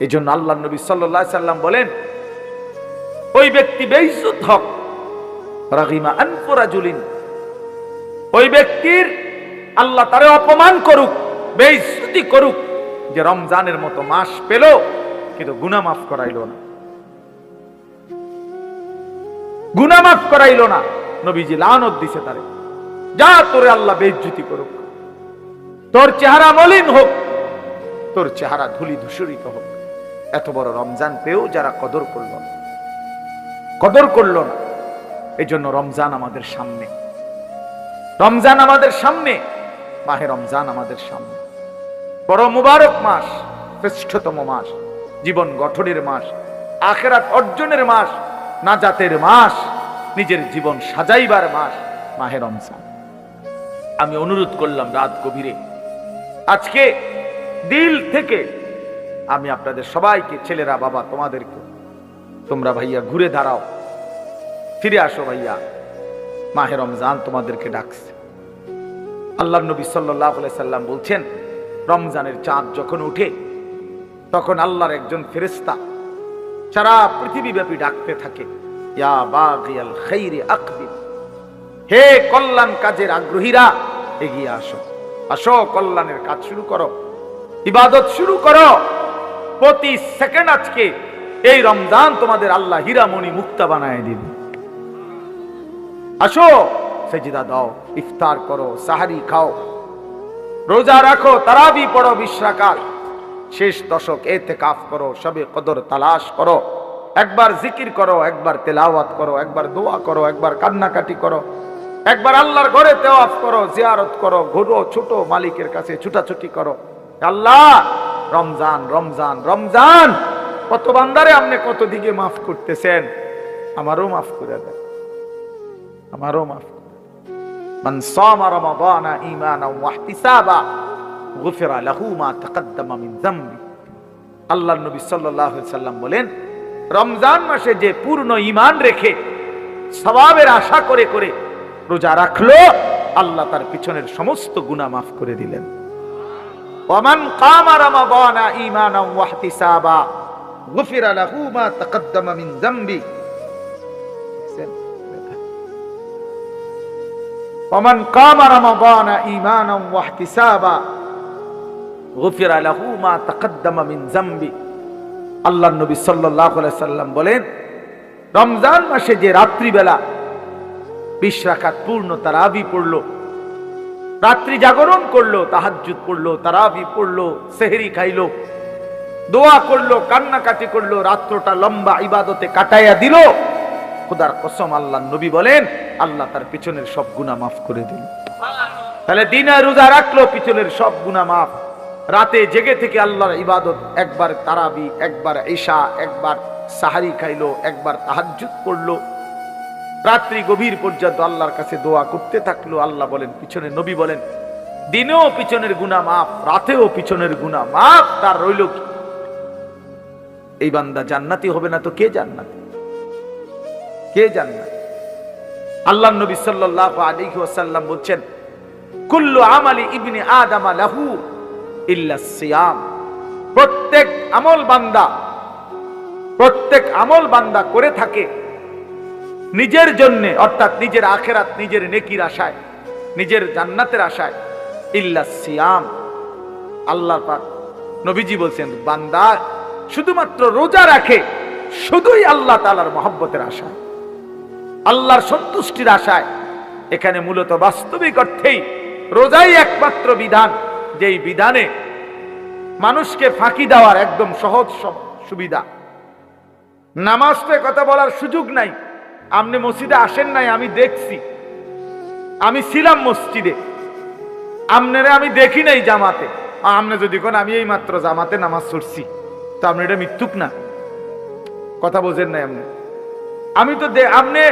এই জন্য আল্লাহ নবী সাল্লাল্লাহু আলাইহি সাল্লাম বলেন ওই ব্যক্তি বেইজ্জত হক রাগিমা আনফু রাজুলিন, ওই ব্যক্তির আল্লাহ তারে অপমান করুক, বেইজ্জতি করুক, যে রমজানের মতো মাস পেল কিন্তু গুনাহ মাফ করাইলো না, গুনাহ মাফ করাইলো না। নবীজি লানত দিছে তারে, যা তোরে আল্লাহ বেইজ্জতি করুক, তোর চেহারা মলিন হোক, তোর চেহারা ধুলি ধূসরিত হোক। এত বড় রমজান পেয়েও যারা কদর করলো না, কদর করলো না। এই জন্য রমজান আমাদের সামনে, রমজান আমাদের সামনে, মাহে রমজান আমাদের সামনে। বড় মুবারক মাস, শ্রেষ্ঠতম মাস, জীবন গঠনের মাস, আখিরাত অর্জনের মাস, নাজাতের মাস, নিজের জীবন সাজাইবার মাস, মাহে রমজান। আমি অনুরোধ করলাম রাত গভীরে, আজকে দিল থেকে আমি আপনাদের সবাইকে, ছেলেরা বাবা তোমাদেরকে, তোমরা ভাইয়া ঘুরে দাঁড়াও, ফিরে আসো ভাইয়া, মাহে রমজান তোমাদেরকে ডাকছে। আল্লাহর নবী সাল্লাল্লাহু আলাইহি সাল্লাম বলছেন রমজানের চাঁদ যখন উঠে তখন আল্লাহর একজন ফেরেশতা সারা পৃথিবী ব্যাপী ডাকতে থাকে, ইয়া বাগিয়াল খাইরি আকবিল, হে কল্যাণ কাজের আগ্রহীরা এগিয়ে আসো, আসো কল্যাণের কাজ শুরু করো, ইবাদত শুরু করো। প্রতি সেকেন্ড আজকে এই রমজান তোমাদের আল্লাহ হীরামণি মুক্তা বানায় দিবে। আসো সেজদা দাও, ইফতার করো, সাহারি খাও, রোজা রাখো, তারাবি পড়ো 20 রাকাত, শেষ দশক ইতিকাফ করো, শবে কদর তালাশ করো, একবার জিকির করো, একবার তেলাওয়াত করো, একবার দোয়া করো, একবার কান্নাকাটি করো, একবার আল্লাহর ঘরে তাওয়াফ করো, জিয়ারত করো, ঘুরো, ছোট মালিকের কাছে ছুটাছুটি করো। আল্লাহ, রমজান রমজান রমজান, কত বান্দারে আপনি কত দিকে মাফ করতেছেন, আমারও মাফ করে দেন, আমারও মাফ। মান সামা রমাদানা ঈমানান ওয়া ইহতিসাবা গুফিরা লাহু মা তাকাদ্দামা মিন যামবি। আল্লাহর নবী সাল্লাল্লাহু আলাইহি সাল্লাম বলেন, রমজান মাসে যে পূর্ণ ঈমান রেখে সওয়াবের আশা করে করে রোজা রাখলো, আল্লাহ তার পিছনের সমস্ত গুনাহ মাফ করে দিলেন। ওয়ামান কামা রমাদানা ঈমানান ওয়া ইহতিসাবা গুফিরা লাহু মা তাকাদ্দামা মিন যামবি। ওয়ামান কামা রমাদানা ঈমানান ওয়া ইহতিসাবা গুফিরা লাহু মা তাকাদ্দামা মিন যামবি। আল্লাহর নবী সাল্লাল্লাহু আলাইহি সাল্লাম বলেন, রমজান মাসে যে রাত্রিবেলা 20 রাকাত পূর্ণ তারাবি পড়লো, রাত্রি জাগরণ করলো, তাহাজ্জুদ পড়লো, তারাবি পড়লো, সেহরি খাইলো, দোয়া করলো, কান্নাকাটি করলো, রাত্রটা লম্বা ইবাদতে কাটাইয়া দিল, খোদার কসম আল্লাহর নবী বলেন, আল্লাহ তার পিছনের সব গুনাহ মাফ করে দিল। তাহলে দিনে রোজা রাখলো, পিছনের সব গুনাহ মাফ। রাতে জেগে থেকে আল্লাহর ইবাদত, একবার তারাবি, একবার ঈশা, একবার সাহারি খাইলো, একবার তাহাজ্জুদ পড়লো, রাত্রি গভীর পর্যন্ত আল্লাহর কাছে দোয়া করতে থাকলো। আল্লাহ বলেন, পিছনে নবী বলেন, দিনেও পিছনের গুনাহ মাফ, রাতেও পিছনের গুনাহ মাফ। তার রইল কি? এই বান্দা জান্নাতি হবে না তো কে জান্নাতি? কে জান্নাতি? আল্লাহর নবী সাল্লাল্লাহু আলাইহি ওয়াসাল্লাম বলছেন, কুল্লু আমালি ইবনি আদম লাহু ইল্লা সিয়াম। প্রত্যেক আমল বান্দা করে থাকে নিজের জন্য, অর্থাৎ নিজের আখিরাত, নিজের নেকির আশায়, নিজের জান্নাতের আশায়, ইল্লা সিয়াম। আল্লাহ পাক নবীজি বলছেন, বান্দা শুধুমাত্র রোজা রাখে শুধুই আল্লাহ তাআলার মহব্বতের আশায়, আল্লাহর সন্তুষ্টির আশায়। এখানে মূলত বাস্তবিক অর্থেই রোজাই একমাত্র বিধান, যেই বিধানে মানুষকে ফাঁকি দেওয়ার একদম সহজ সুবিধা। নামাজে কথা বলার সুযোগ নাই। আপনি মসজিদে আসেন নাই, আমি দেখছি, আমি ছিলাম মসজিদে, আপনারে আমি দেখি নাই জামাতে। আপনি যদি কোন আমি এই মাত্র জামাতে নামাজ পড়ছি, তো আপনি এটা মিথ্যুক না? কথা বোঝেন নাই আপনি? আমি তো আপনি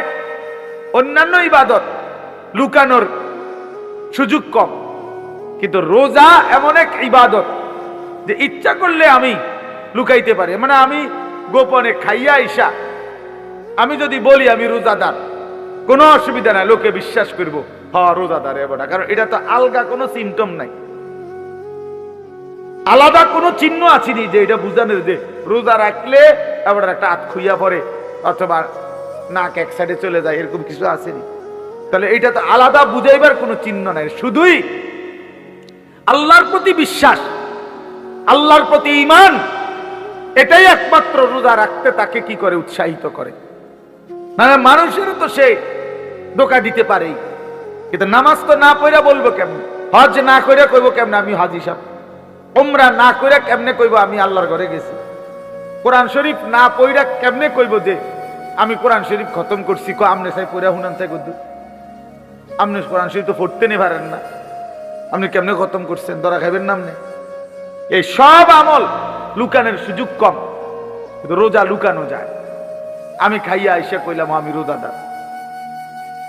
অন্যান্য ইবাদত লুকানোর সুযোগ কম, কিন্তু রোজা এমন এক ইবাদত যে ইচ্ছা করলে আমি লুকাইতে পারি। মানে আমি গোপনে খাইয়া আইসা আমি যদি বলি আমি রোজাদার, কোনো অসুবিধা নাই, লোকে বিশ্বাস করবো হ্যাঁ রোজাদার এবার, কারণ এটা তো আলগা কোনো সিমটম নাই, আলাদা কোনো চিহ্ন আসেনি যে এটা বুঝানোর যে রোজা রাখলে এবার একটা হাত খুইয়া পড়ে অথবা নাক এক সাইডে চলে যায়, এরকম কিছু আসেনি। তাহলে এটা তো আলাদা বুঝাইবার কোনো চিহ্ন নাই, শুধুই আল্লাহর প্রতি বিশ্বাস, আল্লাহর প্রতি ঈমান, এটাই একমাত্র রোজা রাখতে তাকে কি করে? উৎসাহিত করে। মানে মানুষেরও তো সে ধোঁকা দিতে পারেই, কিন্তু নামাজ তো না পড়া বলবো কেমন, হজ না করে কইব কেমনে আমি হাজি সাহেব, উমরা না করে কেমনে কইব আমি আল্লাহর ঘরে গেছি, কোরআন শরীফ না পড়া কেমনে কইব যে আমি কোরআন শরীফ খতম করছি। আমনে চাই পড়া হুনান চাই কদ্দু, আপনি কোরআন শরীফ তো পড়তে নে পারেন না, আপনি কেমনে খতম করছেন? ধরা খাইবেন না আপনি? এই সব আমল লুকানোর সুযোগ কম, কিন্তু রোজা লুকানো যায়। আমি খাইয়া আইসা কইলাম আমি রোজাদার,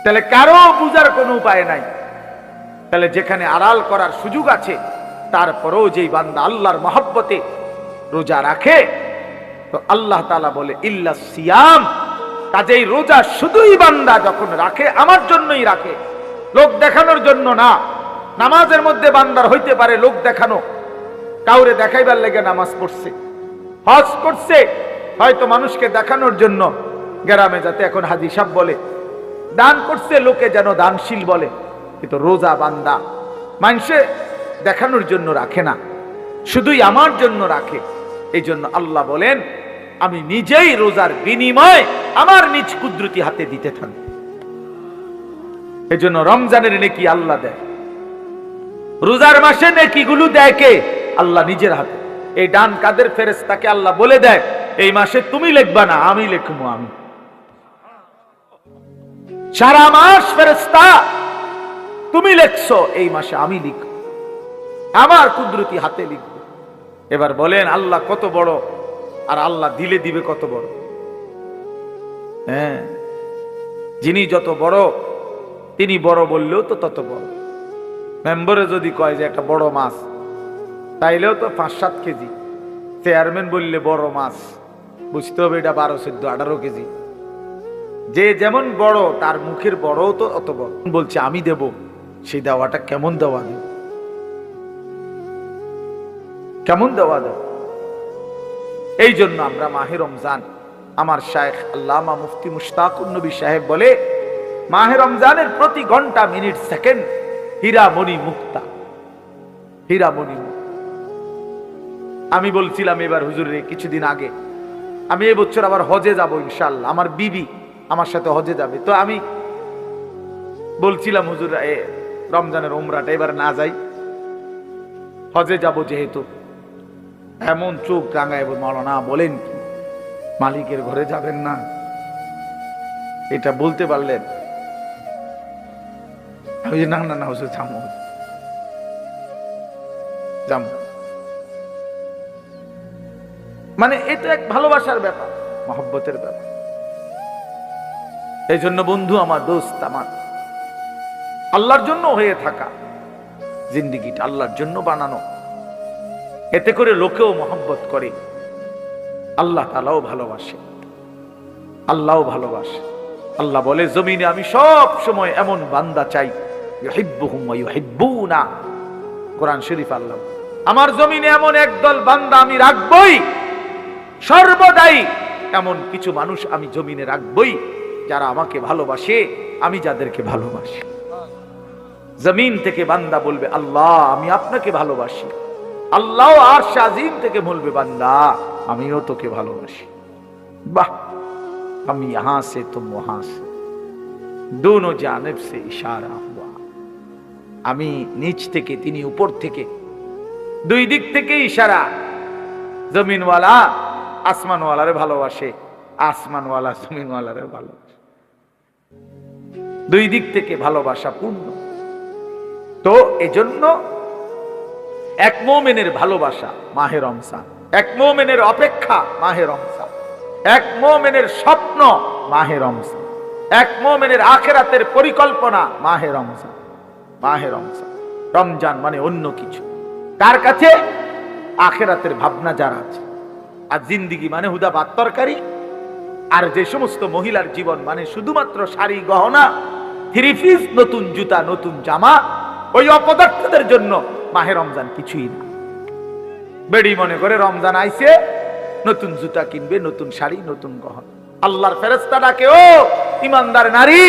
তাহলে কারো বুঝার কোনো উপায় নাই। তাহলে যেখানে আড়াল করার সুযোগ আছে, তারপরেও যেই বান্দা আল্লাহর মহব্বতে রোজা রাখে, তো আল্লাহ তাআলা বলে ইল্লা সিয়াম। কাজেই রোজা শুধুই বান্দা যখন রাখে আমার জন্যই রাখে, লোক দেখানোর জন্য না। নামাজের মধ্যে বান্দার হইতে পারে লোক দেখানো, কাউরে দেখাইবার লেগে নামাজ পড়ছে, হজ করছে হয়তো মানুষকে দেখানোর জন্য, গ্রামে যাতে এখন হাজি সাহেব বলে, দান করছে লোকে যেন দানশীল বলে। কিন্তু রোজা বান্দা মানুষে দেখানোর জন্য রাখে না, শুধুই আমার জন্য রাখে। এই জন্য আল্লাহ বলেন, আমি নিজেই রোজার বিনিময় আমার নিজ কুদরতি হাতে দিতে থাকি। এই জন্য রমজানের নেকি আল্লাহ দেয়, রোজার মাসে নেকিগুলো দেয় কে? আল্লাহ নিজের হাতে। এই ডান কাদের ফেরেশতাকে আল্লাহ বলে দেয়, এই মাসে তুমি লিখবা না, আমি লিখবো। আমি সারা মাস ফেরেশতা তুমি লিখছো, এই মাসে আমি লিখব, আমার কুদরতি হাতে লিখব। এবার বলেন আল্লাহ কত বড়, আর আল্লাহ দিলে দিবে কত বড়। হ্যাঁ, যিনি যত বড় তিনি বড় বললেও তো তত বড়। মেম্বারে যদি কয় যে একটা বড় মাছ, তাইলেও তো 5-7 কেজি। চেয়ারম্যান বললে বড় মাছ, বুঝতে হবে এটা 12, 14, 18 কেজি। যে যেমন বড় তার মুখের বড়ও তো অত বড়। বলছে আমি দেব, সেই দেওয়াটা কেমন দেওয়া দেব, কেমন দেওয়া দেব। এই জন্য আমরা মাহে রমজান, আমার শায়েখ আল্লামা মুফতি মুশতাকুন নবী সাহেব বলে, মাহে রমজানের প্রতি ঘন্টা, মিনিট, সেকেন্ড হীরামণি মুক্তা, হীরামণি মুক্তা। আমি বলছিলাম এবার হুজুরে কিছুদিন আগে, আমি এবছর আবার হজে যাব ইনশাআল্লাহ, আমার বিবি আমার সাথে হজে যাবে। তো আমি বলছিলাম হুজুর রমজানের উমরাটা এবার না যাই, হজে যাব যেহেতু। এমন চোখ রাঙায় মাওলানা বলেন কি মালিকের ঘরে যাবেন না? এটা বলতে পারলেন? না না না হুজুর যাবো, যাবো। মানে এটা এক ভালোবাসার ব্যাপার, মহব্বতের ব্যাপার। এই জন্য বন্ধু আমার, দোস্ত আমার, আল্লাহর জন্য হয়ে থাকা জিন্দেগিটা আল্লাহর জন্য বানানো, এতে করে লোকেও মহব্বত করে, আল্লাহ তাআলাও ভালোবাসে, আল্লাহও ভালোবাসে। আল্লাহ বলে জমিনে আমি সব সময় এমন বান্দা চাই, ইউহিব্বুহুম ওয়া ইউহিব্বুনা। কোরআন শরীফ আল্লাহ, আমার জমিনে এমন একদল বান্দা আমি রাখবই, সর্বদাই এমন কিছু মানুষ আমি জমিনে রাখবই যারা আমাকে ভালোবাসে, আমি যাদেরকে ভালোবাসি। জমিন থেকে বান্দা বলবে আল্লাহ আমি আপনাকে ভালোবাসি, আল্লাহ আরশ আজিম থেকে বলবে বান্দা আমিও তোকে ভালোবাসি। বাহ, हम यहां से तुम वहां से, दोनों जानिब से इशारा हुआ। আমি নিচ থেকে তিনি উপর থেকে, দুই দিক থেকে ইশারা। জমিনওয়ালা আসমানওয়ালারে ভালোবাসে, আসমানওয়ালা জমিনওয়ালারে ভালোবাসে, দুই দিক থেকে ভালোবাসা পূর্ণ। তো এজন্য এক মুমিনের ভালোবাসা মাহে রমজান, এক মুমিনের অপেক্ষা মাহে রমজান, এক মুমিনের স্বপ্ন মাহে রমজান, এক মুমিনের আখিরাতের পরিকল্পনা মাহে রমজান। মাহে রমজান, রমজান মানে অন্য কিছু কার কাছে? আখিরাতের ভাবনা যারা আছে। আর জিন্দেগি মানে হুদা ভাত তরকারি, আর যে সমস্ত মহিলার জীবন মানে শুধুমাত্র শাড়ি গহনা, থ্রি পিস, নতুন জুতা, নতুন জামা, ওই অপদার্থদের জন্য মাহে রমজান কিছুই না। বেড়ি মনে করে রমজান আইছে, নতুন জুতা কিনবে, নতুন শাড়ি, নতুন গহনা। আল্লাহর ফেরেশতা ডাকে, ও ইমানদার নারী,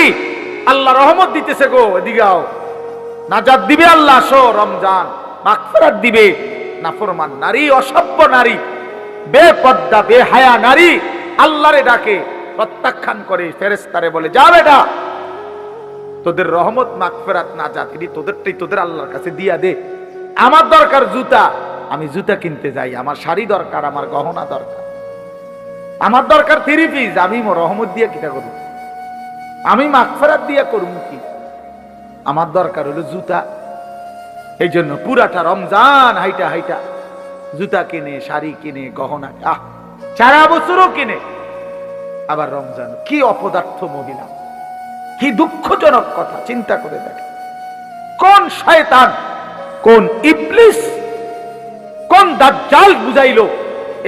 আল্লাহ রহমত দিতেছে গো, এদিকে আও, নাজাত দিবে আল্লাহ, আসো রমজান, মাগফিরাত দিবে। নাফরমান নারী, অসভ্য নারী, বেপর্দা বেহায়া নারী আল্লাহরে ডাকে, প্রত্যাখ্যান করে, ফেরেশতারে বলে যা বেটা, তোদের রহমত মাগফিরাত নাজাত এটি তোদেরটাই তোদের আল্লাহর কাছে দিয়া দে। আমার দরকার জুতা, আমি জুতা কিনতে যাই, আমার শাড়ি দরকার, আমার গহনা দরকার, আমার দরকার থ্রি পিস, আমি রহমত দিয়ে কিটা করব, আমি মাগফিরাত দিয়া করব কি? আমার দরকার হলো জুতা। এই জন্য পুরাটা রমজান হাইটা হাইটা জুতা কিনে, শাড়ি কিনে, গহনা, সারা বছরও কিনে। আবার রমজান, কি অপদার্থ মহিলা, কি দুঃখজনক কথা, চিন্তা করে দেখে। কোন শয়তান, কোন ইবলিস, কোন দাজ্জাল বুঝাইলো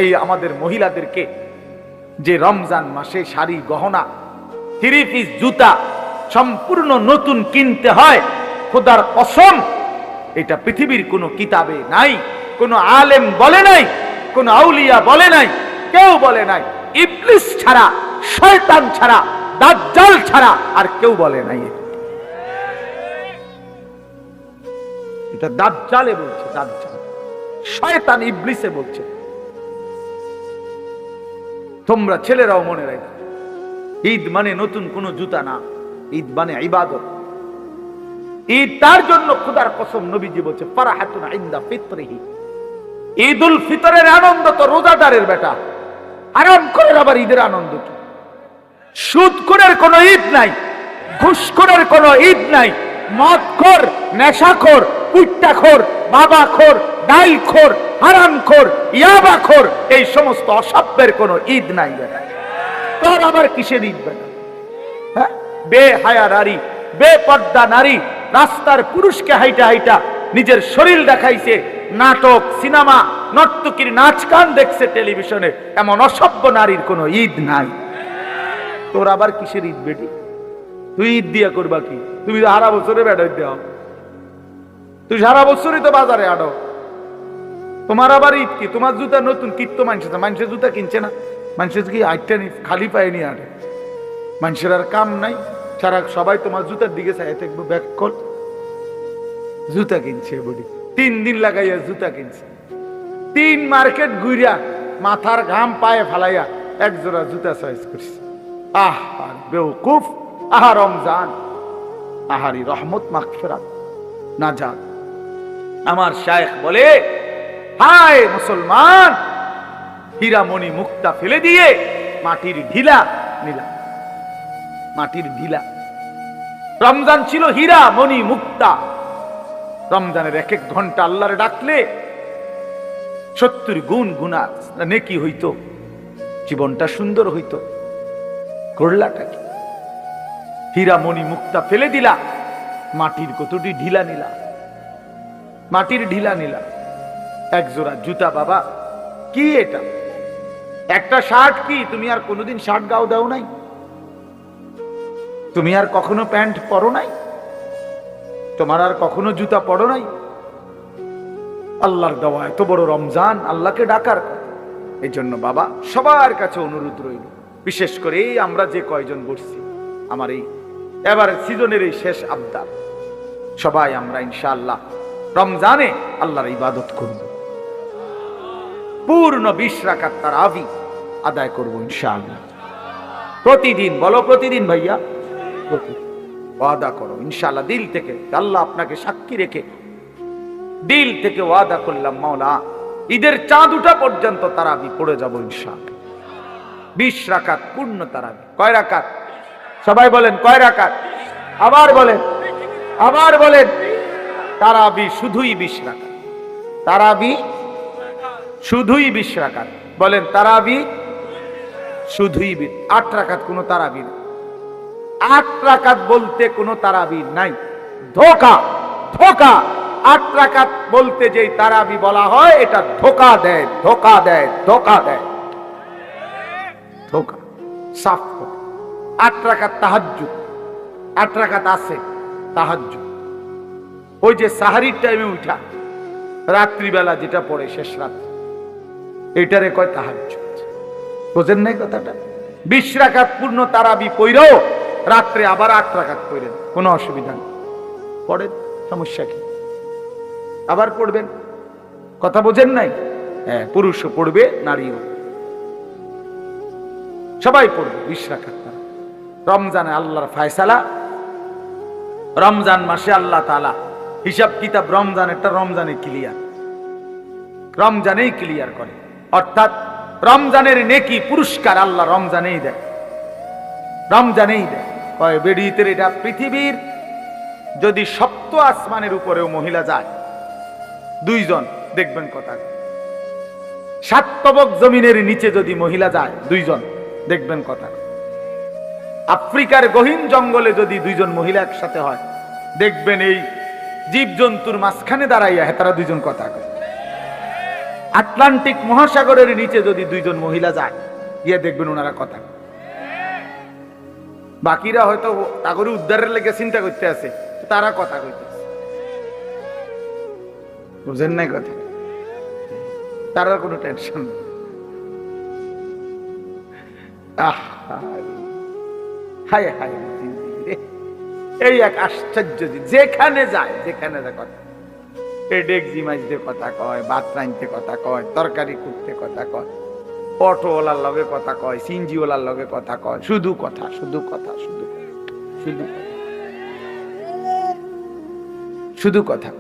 এই আমাদের মহিলাদেরকে যে রমজান মাসে শাড়ি গহনা, থ্রি পিস, জুতা সম্পূর্ণ নতুন কিনতে হয়। খোদার কসম, এটা পৃথিবীর কোনো কিতাবে নাই, কোনো আলেম বলে নাই, কোনো আউলিয়া বলে নাই, কেউ বলে নাই। ইবলিস ছাড়া, শয়তান ছাড়া, দাজ্জাল ছাড়া আর কেউ বলে নাই। এটা দাজ্জালে বলছে, দাজ্জাল, শয়তান ইবলিসে বলছে। তোমরা ছেলেরাও মনে রাখো, ঈদ মানে নতুন কোনো জুতা না, ঈদ মানে ইবাদত। ঈদ তার জন্য খোদার কসম নবীজি বলছে ফারাহাতুন ইনদা ফিতরিহি, ঈদুল ফিতরের আনন্দ তো রোজাদারের বেটা, আরাম করে আবার ঈদের আনন্দ কি? সুদখোরের কোনো ঈদ নাই, ঘুষখোরের কোনো ঈদ নাই, মদখোর, নেশাখোর, কুট্টাখোর, বাবাখোর, ডাইলখোর, হারামখোর, ইয়াবাখোর, এই সমস্ত অসভ্যের কোনো ঈদ নাই বেটা। তোর আবার কিসের ঈদ বেটা? হ্যাঁ, বেহায়া নারী, বেপর্দা নারী রাস্তার পুরুষকে হাইটা হাইটা নিজের শরীর দেখাইছে, নাটক, সিনেমা, নর্তকীর নাচ গান দেখছে টেলিভিশনে, এমন অসভ্য নারীর কোনো ঈদ নাই। তোর আবার কিসের ঈদ বেটি? তুই ঈদ দিয়া করবা কি? তুমি তো সারা বছরে বেড়াই দেও, তুই সারা বছরই তো বাজারে আড়ো, তোমার আবার ঈদ কি? তোমার জুতা নতুন কিনতো মানুষের জুতা কিনছে না, মানুষের কি আটটা খালি পায়ে নিয়ে আটে, মানুষের আর কাম নাই, সারা সবাই তোমার জুতার দিকে চাই থাকবো, ব্যাক কর জুতা কিনছে বডি, 3 দিন লাগাইয়া জুতা কিনছে, 3 মার্কেট ঘুরিয়া মাথার ঘাম পায়ে ফালাইয়া এক জোড়া জুতা চয়েস করছে। আহ বেওকুফ, আহা রমজান, আহারি রহমত মাগফিরাত নাজাত। আমার শায়েখ বলে, হায় মুসলমান, হীরামণি মুক্তা ফেলে দিয়ে মাটির ঢিলা নিলাম, মাটির ঢিলা। রমজান ছিল হীরা মণি মুক্তা। রমজানের 1-1 ঘন্টা আল্লাহর ডাকলে 70 গুণ গুণা নেকি হইতো, জীবনটা সুন্দর হইতো। করলাটা কি? হীরা মণি মুক্তা ফেলে দিলা, মাটির কতটি ঢিলা নিলা, মাটির ঢিলা নিলা। এক জোড়া জুতা বাবা, কি এটা? একটা শার্ট কি? তুমি আর কোনোদিন শার্ট গাও দাও নাই? তুমি আর কখনো প্যান্ট পরো নাই? তোমার আর কখনো জুতা পরো নাই? আল্লাহর দেওয়া এত বড় রমজান, আল্লাহকে ডাকার। এই জন্য বাবা সবার কাছে অনুরোধ রইল, বিশেষ করে আমরা যে কয়জন বসছি, আমার এই এবার সিজনের এই শেষ আবদার, সবাই আমরা ইনশাআল্লাহ রমজানে আল্লাহর ইবাদত করব, পূর্ণ 20 রাকাত তারাবি আদায় করব ইনশাআল্লাহ প্রতিদিন। বলো প্রতিদিন ভাইয়া, ওয়াদা করো ইনশাআল্লাহ দিল থেকে। আল্লাহ আপনাকে সাক্ষী রেখে দিল থেকে ওয়াদা করলাম, মাওলা ঈদের চাঁদ উঠা পর্যন্ত তারাবি পড়ে যাব ইনশাআল্লাহ। 20 রাকাত পূর্ণ তারাবি। কয় রাকাত? সবাই বলেন কয় রাকাত? আবার বলেন, আবার বলেন। তারাবি শুধুই 20 রাকাত, তারাবি শুধুই 20 রাকাত। বলেন তারাবি শুধুই 8 রাকাত, কোনো তারাবি না। 8 রাকাত বলতে কোনো তারাবি নাই, ধোঁকা, ধোঁকা। 8 রাকাত বলতে যেই তারাবি বলা হয়, এটা ধোঁকা দেয়, ধোঁকা দেয়, ধোঁকা দেয়, ধোঁকা, সাফ। 8 রাকাত তাহাজ্জুদ, 8 রাকাত আছে তাহাজ্জুদ, ওই যে সাহারির টাইমে উঠা রাত্রিবেলা যেটা পড়ে শেষ রাত, এইটারে কয় তাহাজ্জুদ। বোঝেন নাই কথাটা? 20 রাকাত পূর্ণ তারাবি পড়েও রাত্রে আবার 8 রাকাত পড়েন, কোনো অসুবিধা নেই, পড়েন, সমস্যা কি? আবার পড়বেন, কথা বোঝেন নাই? হ্যাঁ, পুরুষও পড়বে, নারীও, সবাই পড়বে 20 রাকাত। রমজানে আল্লাহর ফায়সালা, রমজান মাসে আল্লাহ তাআলা হিসাব কিতাব রমজানেরটা রমজানে ক্লিয়ার, রমজানেই ক্লিয়ার করে। অর্থাৎ রমজানের নেকি পুরস্কার আল্লাহ রমজানেই দেয়, রমজানেই দেয়। কয় বেডিতের এটা পৃথিবীর যদি 7 আসমানের উপরেও মহিলা যায়, 2 জন দেখবেন কথা, 7 তবক জমিনের নিচে যদি মহিলা যায় 2 জন দেখবেন কথা, আফ্রিকার গহীন জঙ্গলে যদি 2 জন মহিলা একসাথে হয়, দেখবেন এই জীবজন্তুর মাঝখানে দাঁড়াইয়া তারা 2 জন কথা কয়। আটলান্টিক মহাসাগরের নিচে যদি 2 জন মহিলা যায়, গিয়ে দেখবেন ওনারা কথা। বাকিরা হয়তো তাগরে উদ্ধারের লেগে চিন্তা করতে আছে, তারা কথা কইতেছে। বুঝেন নাই কথা? তারা কোনো টেনশন নেই। হায় হায়, এই এক আশ্চর্য, যেখানে যায় যেখানে যায় কথা, ডেকজি মাইজতে কথা কয়, ভাত রাঁধতে কথা কয়, তরকারি কুটতে কথা কয়, অটোওয়ালার লগে কথা কয়, সিনজিওয়ালার লগে কথা কয়, শুধু কথা, শুধু কথা, শুধু শুধু। শুধু কথা।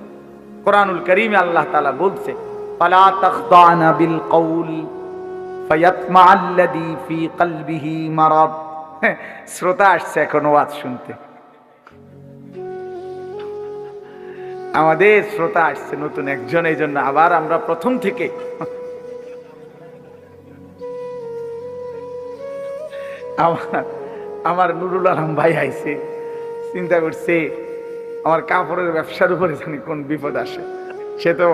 কোরআনুল কারীমে আল্লাহ তাআলা বলছে, ফালা তাখদানা বিল কওল ফায়াতমাআল্লাযী ফি কলবিহি মারাদ। শ্রোতা আসছে এখন ওয়াজ শুনতে, আমাদের শ্রোতা আসছে নতুন একজন, এই জন্য আবার আমরা প্রথম থেকে আমার নুরুল আলম ভাই আইছে, চিন্তা করছে আমার কাপড়ের ব্যবসার উপরে জানি কোন বিপদ আসে। সে তো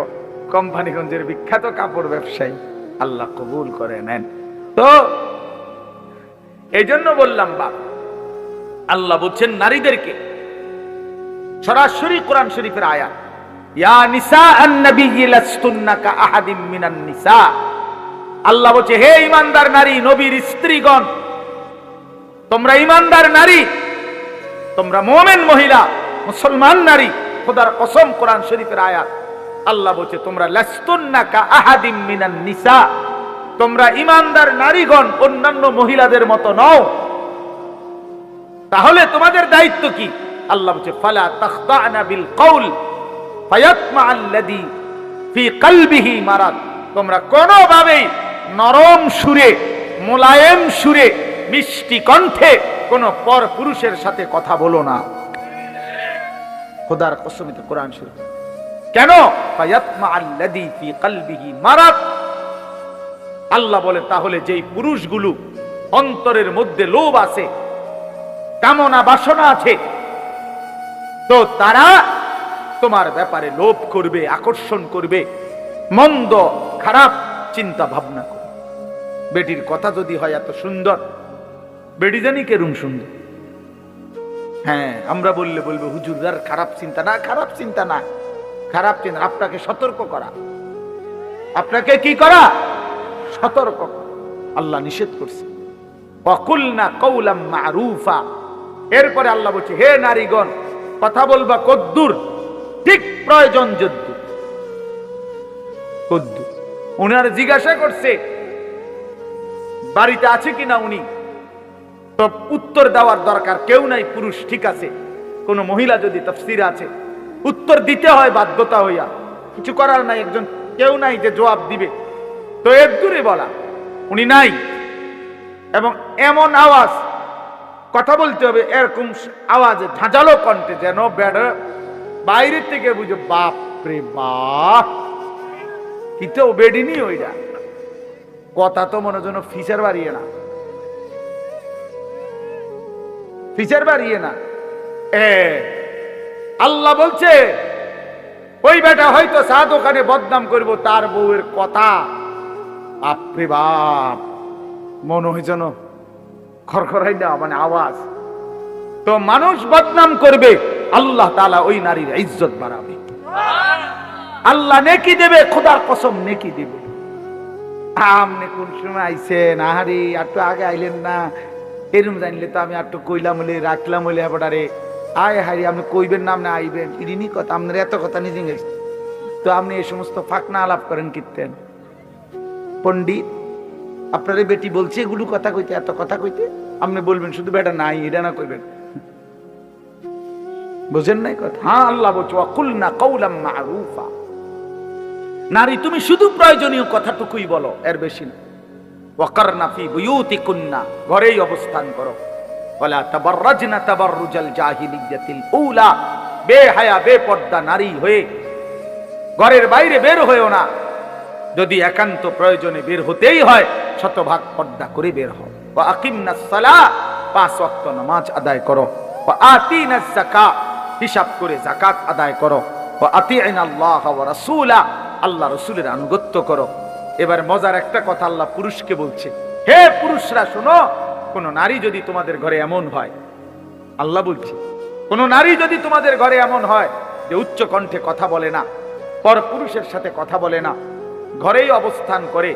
কোম্পানিগঞ্জের বিখ্যাত কাপড় ব্যবসায়ী, আল্লাহ কবুল করে নেন। তো এই জন্য বললাম বাপ, আল্লাহ বলছেন নারীদেরকে, সরাসরি কোরআন শরীফের আয়াত, ইয়া নিসা আন-নবী লাস্তুন্না কা আহাদিম মিনান নিসা। আল্লাহ বলছে, হে ঈমানদার নারী, নবীর স্ত্রীগণ, তোমরা ঈমানদার নারী, তোমরা মুমিন মহিলা, মুসলমান নারী, খোদার কসম কোরআন শরীফের আয়াত, আল্লাহ বলছে তোমরা লাস্তুন্না কা আহাদিম মিনান নিসা, তোমরা ঈমানদার নারীগণ অন্যান্য মহিলাদের মতো নও। তাহলে তোমাদের দায়িত্ব কি? আল্লাহ বলছে, ফালা তাখদানা বিল কওল ফায়াতমাআল্লাযী ফি কলবিহি মারাদ। তোমরা কোনোভাবেই নরম সুরে, মোলায়েম সুরে, মিষ্টি কণ্ঠে কোন পর পুরুষের সাথে কথা বলো না। খোদার কসম, এটা কোরআন শরীফ। কেন? ফায়াতমাআল্লাযী ফি কলবিহি মারাদ। আল্লাহ বলে, তাহলে যেই পুরুষগুলো অন্তরের মধ্যে লোভ আছে, কামনা বাসনা আছে, তো তারা তোমার ব্যাপারে লোভ করবে, আকর্ষণ করবে, মন্দ খারাপ চিন্তা ভাবনা করবে। বেটির কথা যদি হয় এত সুন্দর, বেটি জানি কেরুম সুন্দর, হ্যাঁ আমরা বললে বলবে হুজুর আর খারাপ চিন্তা না, খারাপ চিন্তা না, খারাপ চিন্তা আপনাকে সতর্ক করা, আপনাকে কি করা? সতর্ক করা। আল্লাহ নিষেধ করছে, ওয়াকুলনা কওলাম মারুফা। এরপরে আল্লাহ বলছে, হে নারীগণ, কথা বলবা কদ্দুর, ঠিক প্রয়োজন যদ্দুর। কদ্দুর উনার জিজ্ঞাসা করছে বাড়িতে আছে কিনা উনি, তো উত্তর দেওয়ার দরকার কেউ নাই, পুরুষ ঠিক আছে। কোন মহিলা যদি তাফসীরে আছে, উত্তর দিতে হয় বাধ্যতা হইয়া, কিছু করার নাই, একজন কেউ নাই যে জবাব দিবে, তো এর দূরে বলা উনি নাই। এবং এমন আওয়াজ কথা বলতে হবে, এরকম আওয়াজে ঝাঁঝালো কণ্ঠে, যেন বেড়া বাইরে থেকে বুঝে বাপ রে বাপ, কিতেও বেডিনি ওইটা কথা, তো মনে যেন ফিচার বাড়িয়ে না, ফিচার বাড়িয়ে না। আল্লাহ বলছে, ওই বেটা হয়তো চা দোকানে বদনাম করব, তার বউয়ের কথা বাপরে বাপ, মনে হয় যেন খরখরাই না, মানে আওয়াজ। তো মানুষ বদনাম করবে, আল্লাহ তাআলা ওই নারীর ইজ্জত বাড়াবে, আল্লাহ নেকি দেবে, খোদার কসম নেকি দেবে। আপনি কোন সময় আইছেন, আহারে একটু আগে আইলেন না, এরম জানলে তো আমি একটু কইলাম বলে রাখলাম বলে হেবটারে, আয় হারি আপনি কইবেন না, আপনি আইবেন, ইনি কথা, আপনার এত কথা নিজে গেছে, তো আপনি এই সমস্ত ফাঁকনা আলাপ করেন কীর্তেন পণ্ডিত, আপনার বেটি বলছে এগুলো কথা কইতে, এত কথা কইতে, আপনি বলবেন শুধু বেটা নাই, এটা না কইবেন, বুঝেন নাই কথা? হ্যাঁ, আল্লাহ বলছে, ওয়াকুলনা কওলাম মারুফা। নারী তুমি শুধু প্রয়োজনীয় কথাটুকুই বলো, এর বেশি না। ওয়াকারনা ফি বুয়ুতিকুন্না, ঘরেই অবস্থান করো। ওয়ালা তাবাররাজনা তাবাররুজাল জাহিলিয়াতিল উলা, বেহায়া বেপর্দা নারী হয়ে ঘরের বাইরে বের হয়েও না। যদি একান্ত প্রয়োজনে বের হতেই হয়, শতভাগ পর্দা করে বের হও। ওয়া আকিমনাস সালাহ, 5 ওয়াক্ত নামাজ আদায় করো। ওয়া আতিনাজ যাকাত, হিসাব করে যাকাত আদায় করো। ওয়া আতিইনাল্লাহ ওয়া রাসূলা, আল্লাহ রাসূলের আনুগত্য করো। এবার মজার একটা কথা আল্লাহ পুরুষকে বলছে, হে পুরুষরা শোনো, কোন নারী যদি তোমাদের ঘরে এমন হয়, আল্লাহ বলছে, কোন নারী যদি তোমাদের ঘরে এমন হয় যে উচ্চ কণ্ঠে কথা বলে না, পর পুরুষের সাথে কথা বলে না, ঘরেই অবস্থান করে,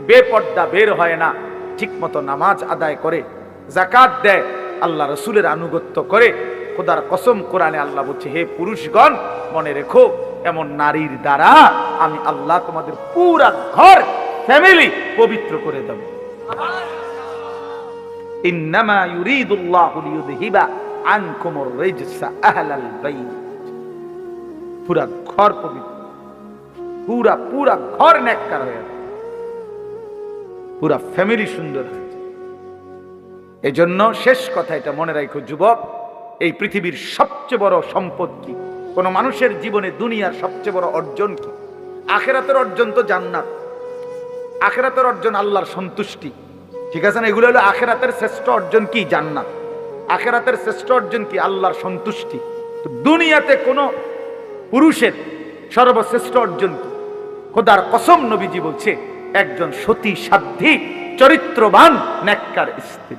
বেপর্দা বের হয় না, ঠিক মতো নামাজ আদায় করে, যাকাত দেয়, আল্লাহ রাসূলের আনুগত্য করে, খোদার কসম কোরআনে আল্লাহ বলছে, হে পুরুষগণ মনে রেখো, এমন নারীর দ্বারা আমি আল্লাহ তোমাদের পুরা ঘর ফ্যামিলি পবিত্র করে দেব। ইন্নামা ইউরিদুল্লাহু লিইউযহিবা আনকুমুর রিজসা আহলাল বাইত। পুরা ঘর পবিত্র, পুরা পুরা ঘর নেককার হয়ে যাবে, পুরা ফ্যামিলি সুন্দর হয়েছে। এই জন্য শেষ কথা এটা মনে রাখো যুবক, এই পৃথিবীর সবচেয়ে বড় সম্পদ কি? কোন মানুষের জীবনে দুনিয়ার সবচেয়ে বড় অর্জন কি? আখিরাতের অর্জন তো জান্নাত, আখিরাতের অর্জন আল্লাহর সন্তুষ্টি, ঠিক আছে না? এগুলো হলো আখিরাতের শ্রেষ্ঠ অর্জন কি? জান্নাত। আখিরাতের শ্রেষ্ঠ অর্জন কি? আল্লাহর সন্তুষ্টি। তো দুনিয়াতে কোন পুরুষের সর্বশ্রেষ্ঠ অর্জন কি? খোদার কসম নবীজি বলছে, একজন সতী সাধ্বী চরিত্রবান নেককার স্ত্রী।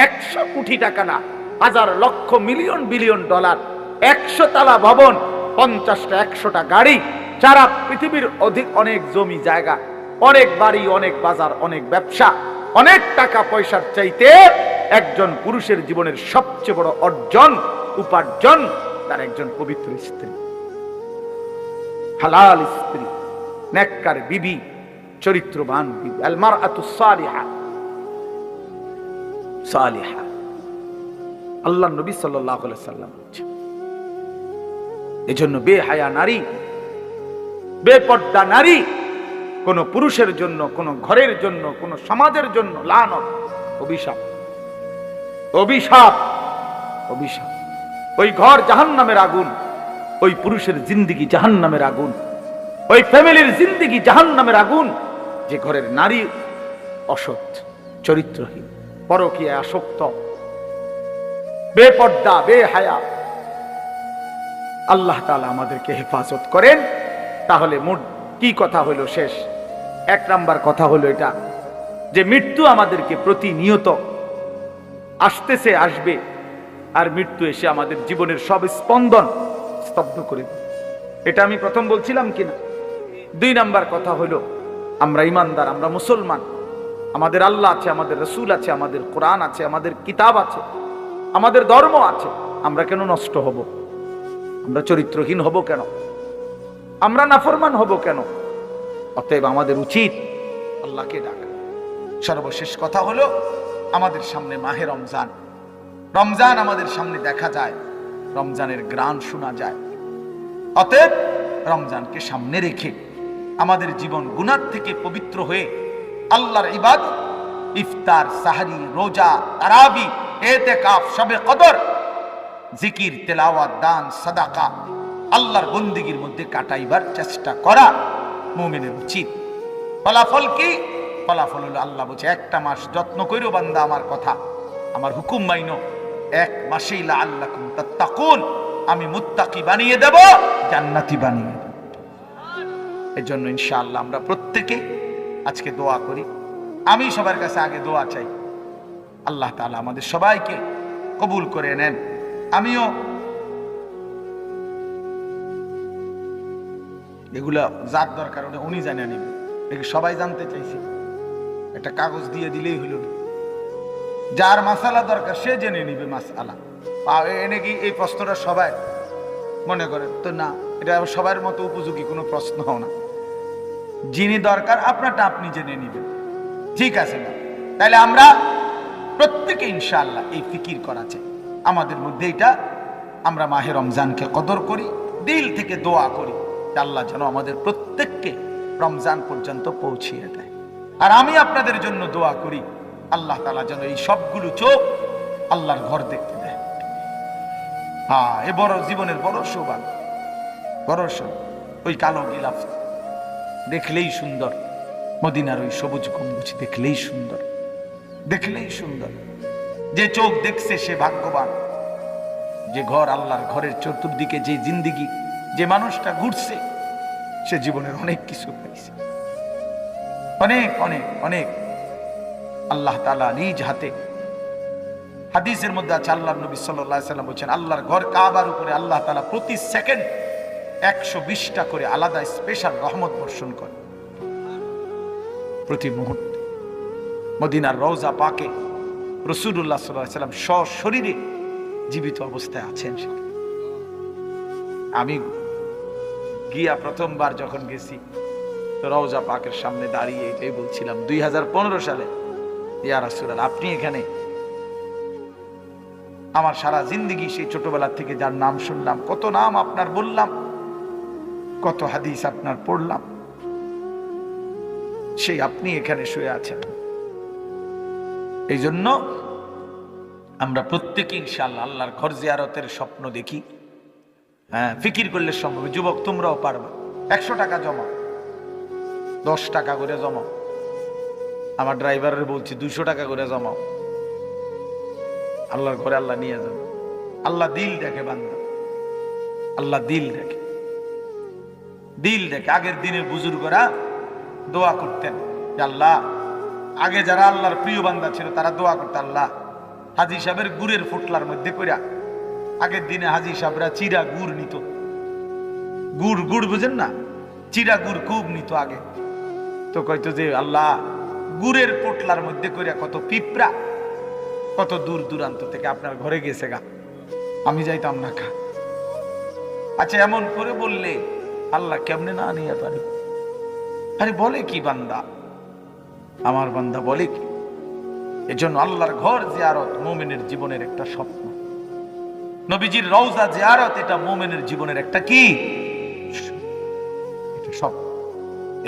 100 কোটি টাকা না, হাজার লক্ষ মিলিয়ন বিলিয়ন ডলার, 100 তলা ভবন, 50টা 100টা গাড়ি, সারা পৃথিবীর অনেক জমি জায়গা, অনেক বাড়ি, অনেক বাজার, অনেক ব্যবসা, অনেক টাকা পয়সার চাইতে একজন পুরুষের জীবনের সবচেয়ে বড় অর্জন, উপার্জন তার একজন পবিত্র স্ত্রী, হালাল স্ত্রী, নেককার বিবি, চরিত্রবান বিবি। আল মারআতু সালিহা, সালিহা। আল্লাহ নবী সাল্লাল্লাহু আলাইহি সাল্লাম বলেছেন, এজন্য বেহায়া নারী, বেপর্দা নারী কোন পুরুষের জন্য, কোন ঘরের জন্য, কোন সমাজের জন্য লানত, অভিশাপ, অভিশাপ, অভিশাপ। ওই ঘর জাহান্নামের আগুন, ওই পুরুষের জিন্দেগি জাহান্নামের আগুন, ওই ফ্যামিলির জিন্দেগি জাহান্নামের আগুন, যে ঘরের নারী অসৎ, চরিত্রহীন, পরকীয়ায় আসক্ত, বেপর্দা, বেহায়া। আল্লাহ তাআলা আমাদেরকে হেফাজত করেন। তাহলে মোট কি কথা হলো শেষ? 1 নাম্বার কথা হলো এটা যে মৃত্যু আমাদেরকে প্রতিনিয়ত আসতেছে, আসবে, আর মৃত্যু এসে আমাদের জীবনের সব স্পন্দন স্তব্ধ করে দেবে। এটা আমি প্রথম বলছিলাম কিনা? 2 নাম্বার কথা হলো, আমরা ইমানদার, আমরা মুসলমান, আমাদের আল্লাহ আছে, আমাদের রসুল আছে, আমাদের কোরআন আছে, আমাদের কিতাব আছে, আমাদের ধর্ম আছে। আমরা কেন নষ্ট হব? আমরা চরিত্রহীন হব কেন? আমরা নাফরমান হব কেন? অতএব আমাদের উচিত আল্লাহকে ডাকা। সর্বশেষ কথা হলো, আমাদের সামনে মাহে রমজান, রমজান আমাদের সামনে দেখা যায়, রমজানের গ্রান শোনা যায়। অতএব রমজানকে সামনে রেখে আমাদের জীবন গুনাহ থেকে পবিত্র হয়ে আল্লাহর ইবাদত, ইফতার, সাহরি, রোজা, তারাবি, এতেকাফ, শবে কদর, জিকির, তেলাওয়াত, দান, সাদাকা, আল্লাহর বন্দেগীর মধ্যে কাটাইবার চেষ্টা করা মুমিনের উচিত। ফলাফল কি? ফলাফল হলো আল্লাহ বলছে, 1টা মাস যত্ন কইরো বান্দা আমার কথা, আমার হুকুম মাইনো, 1 মাসেই লাআল্লাকুম তাত্তাকুন, আমি মুত্তাকি বানিয়ে দেব, জান্নাতি বানিয়ে দেব। এর জন্য ইনশাআল্লাহ আমরা প্রত্যেকে আজকে দোয়া করি। আমি সবার কাছে আগে দোয়া চাই, আল্লাহ তাআলা আমাদের সবাইকে কবুল করে নেন। আমিও এগুলা যার দরকার উনি জানে নিবে, সবাই জানতে চাইছে, একটা কাগজ দিয়ে দিলেই হইল। যার মাসালা দরকার সে জেনে নিবে মাসালা। এনে কি এই প্রশ্নটা সবাই মনে করে তো না, এটা সবার মতো উপযোগী কোনো প্রশ্ন না। যিনি দরকার আপনারটা আপনি জেনে নিবেন, ঠিক আছে না? তাহলে আমরা প্রত্যেকে ইনশাআল্লাহ এই ফিকির করা চাই আমাদের মধ্যে, এটা আমরা মাহে রমজানকে কদর করি, দিল থেকে দোয়া করি আল্লাহ যেন আমাদের প্রত্যেককে রমজান পর্যন্ত পৌঁছিয়ে দেয়। আর আমি আপনাদের জন্য দোয়া করি আল্লাহ তাআলা যেন এই সবগুলো চোখ আল্লাহর ঘর দেখতে দেয়। হ্যাঁ, এ বড় জীবনের বড় সৌভাগ্য, বড় সৌভাগ্য। ওই কালো গিলাফ দেখলেই সুন্দর, মদিনার ওই সবুজ গম্বুজ দেখলেই সুন্দর, দেখলেই সুন্দর। যে চোখ দেখছে সে ভাগ্যবান। যে ঘর, আল্লাহর ঘরের চতুর্দিকে যে জিন্দেগি, যে মানুষটা ঘুরছে, সে জীবনের অনেক কিছু পাইছে, অনেক অনেক অনেক। আল্লাহ তাআলা নিজ হাতে, হাদিসের মধ্যে আছে, আল্লাহর নবী সাল্লাল্লাহু আলাইহি ওয়াসাল্লাম বলেছেন, আল্লাহর ঘর কাবার উপরে আল্লাহ তাআলা প্রতি সেকেন্ড 120টা করে আলাদা স্পেশাল রহমত বর্ষণ করে প্রতি মুহূর্তে। মদিনার রওজা পাকে রাসূলুল্লাহ সাল্লাল্লাহু আলাইহি ওয়াসাল্লাম সশরীরে জীবিত অবস্থায় আছেন। আমি গিয়া প্রথমবার যখন গেছি তো রওজা পাকের সামনে দাঁড়িয়ে এটাই বলছিলাম 2015 সালে, ইয়া রাসূলুল্লাহ, আপনি এখানে। আমার সারা জিন্দেগি সেই ছোটবেলা থেকে যার নাম শুনলাম, কত নাম আপনার বললাম, কত হাদিস আপনার পড়লাম, সেই আপনি এখানে শুয়ে আছেন। এই জন্য আমরা প্রত্যেকে ইনশাআল্লাহ আল্লাহর ঘর জিয়ারতের স্বপ্ন দেখি। হ্যাঁ, ফিকির করলে সম্ভব। যুবক তোমরাও পারবে। 100 টাকা জমা, 10 টাকা করে জমাও। আমার ড্রাইভারের বলছি 200 টাকা করে জমাও। আল্লাহর ঘরে আল্লাহ নিয়ে যান। আল্লাহ দিল দেখে বান্দা, আল্লাহ দিল দেখে, দিল দেখে। আগের দিনের বুজুর্গরা দোয়া করতেন যে আল্লাহ, আগে যারা আল্লাহর প্রিয় বান্দা ছিল তারা দোয়া করতে, আল্লাহ হাজী সাহেবের গুড়ের ফুটলার মধ্যে কইরা, আগের দিনে হাজী সাহেবরা চিরা গুড় নিত, গুড় গুড় বুঝেন না, চিরা গুড় খুব নিত আগে। তো কইতো যে আল্লাহ, গুড়ের পোটলার মধ্যে কইরা কত পিঁপড়া কত দূর দূরান্ত থেকে আপনার ঘরে গেছে গা, আমি যাইতাম না খা। আচ্ছা, এমন করে বললে আল্লাহ কেমনে না নিয়ে পারে? আরে বলে কি বান্দা, আমার বান্দা বলে কি? এজন্য আল্লাহর ঘর জিয়ারত মুমিনের জীবনের একটা স্বপ্ন। নবীজির রওজা জিয়ারত এটা মুমিনের জীবনের একটা কি স্বপ্ন।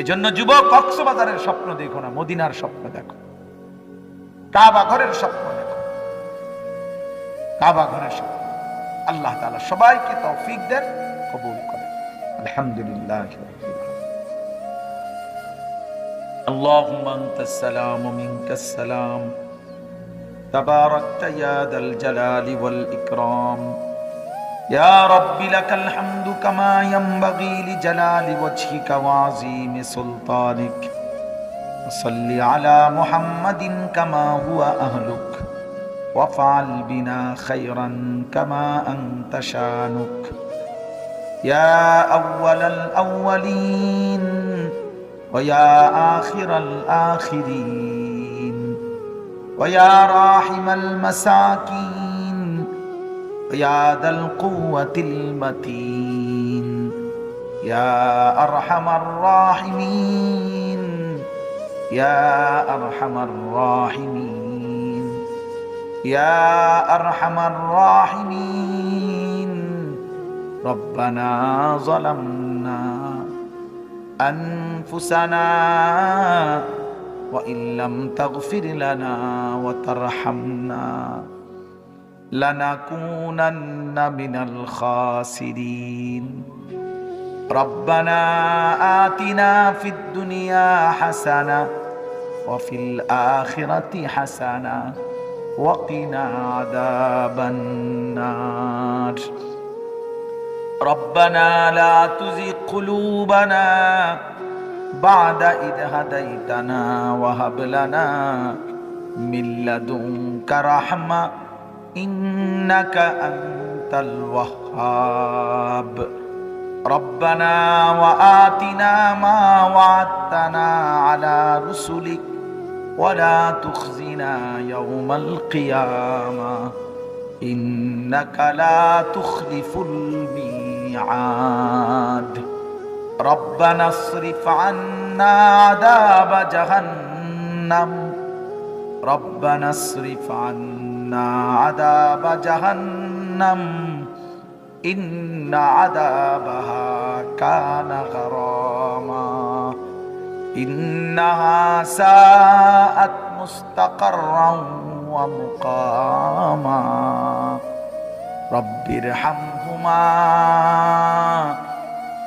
এজন্য যুবক, কক্সবাজারের স্বপ্ন দেখো না, মদিনার স্বপ্ন দেখো, কাবা ঘরের স্বপ্ন দেখো, কাবা ঘরের স্বপ্ন। আল্লাহ তাআলা সবাইকে তৌফিক দেন, কবুল করেন। আলহামদুলিল্লাহ। اللهم أنت السلام ومنك السلام تباركت يا ذا الجلال والإكرام يا رب لك الحمد كما ينبغي لجلال وجهك وعظيم سلطانك وصل على محمد كما هو أهلك وافعل بنا خيرا كما أنت شانك يا أول الأولين ويا آخر الآخرين ويا راحم المساكين ويا ذا القوة المتين يا أرحم الراحمين يا أرحم الراحمين يا أرحم الراحمين ربنا ظلمنا أنفسنا وإن لم تغفر لنا وترحمنا لنكونن من الخاسرين ربنا آتنا في الدنيا حسنة وفي الآخرة حسنة وقنا عذاب النار ربنا لا تزغ قلوبنا بعد إذ هديتنا وهب لنا من لدنك رحمة إنك أنت الوهاب ربنا وآتنا ما وعدتنا على رسلك ولا تخزنا يوم القيامة إنك لا تخلف الميعاد ربنا اصرف عنا عذاب جهنم ربنا اصرف عنا عذاب جهنم إن عذابها كان غراما إنها ساءت مستقرا ومقاما رب ارحمهما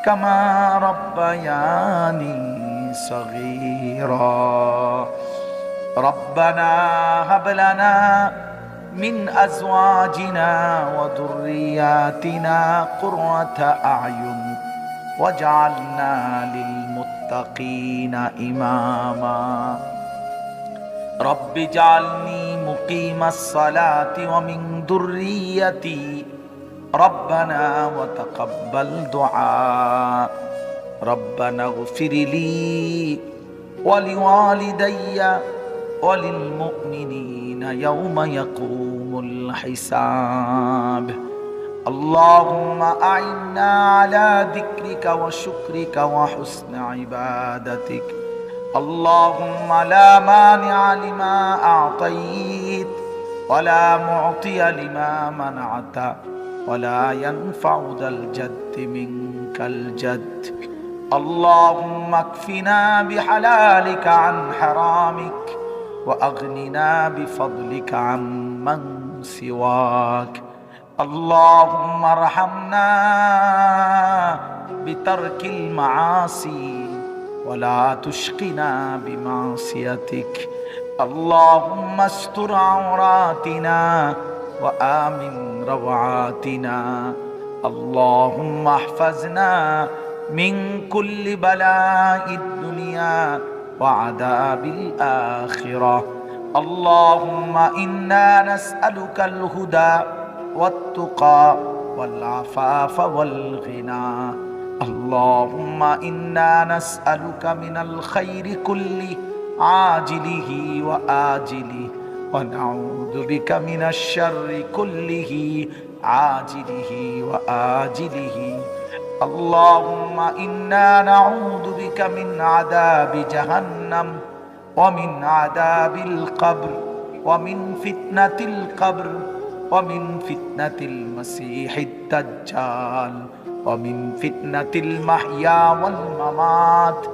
كما ربياني صغيرا ربنا هب لنا من أزواجنا وذرياتنا قرة أعين واجعلنا للمتقين إماما رب اجعلني مقيم الصلاة ومن ذريتي ربنا وتقبل دعاء ربنا اغفر لي ولوالدي وللمؤمنين يوم يقوم الحساب اللهم أعنا على ذكرك وشكرك وحسن عبادتك اللهم لا مانع لما أعطيت ولا معطي لما منعت ولا ينفع ذا الجد منك الجد اللهم اكفنا بحلالك عن حرامك وأغننا بفضلك عمن سواك اللهم ارحمنا بترك المعاصي ولا تشقنا بمعصيتك اللهم استر عوراتنا وآمن روعاتنا اللهم احفظنا من كل بلاء الدنيا وعذاب الآخرة اللهم إنا نسألك الهدى والتقى والعفاف والغنى اللهم إنا نسألك من الخير كله عاجله وآجله ونعوذ بك من الشر كله عاجله وآجله اللهم إنا نعوذ بك من عذاب جهنم ومن عذاب القبر ومن فتنة القبر ومن فتنة المسيح الدجال ومن فتنة المحيا والممات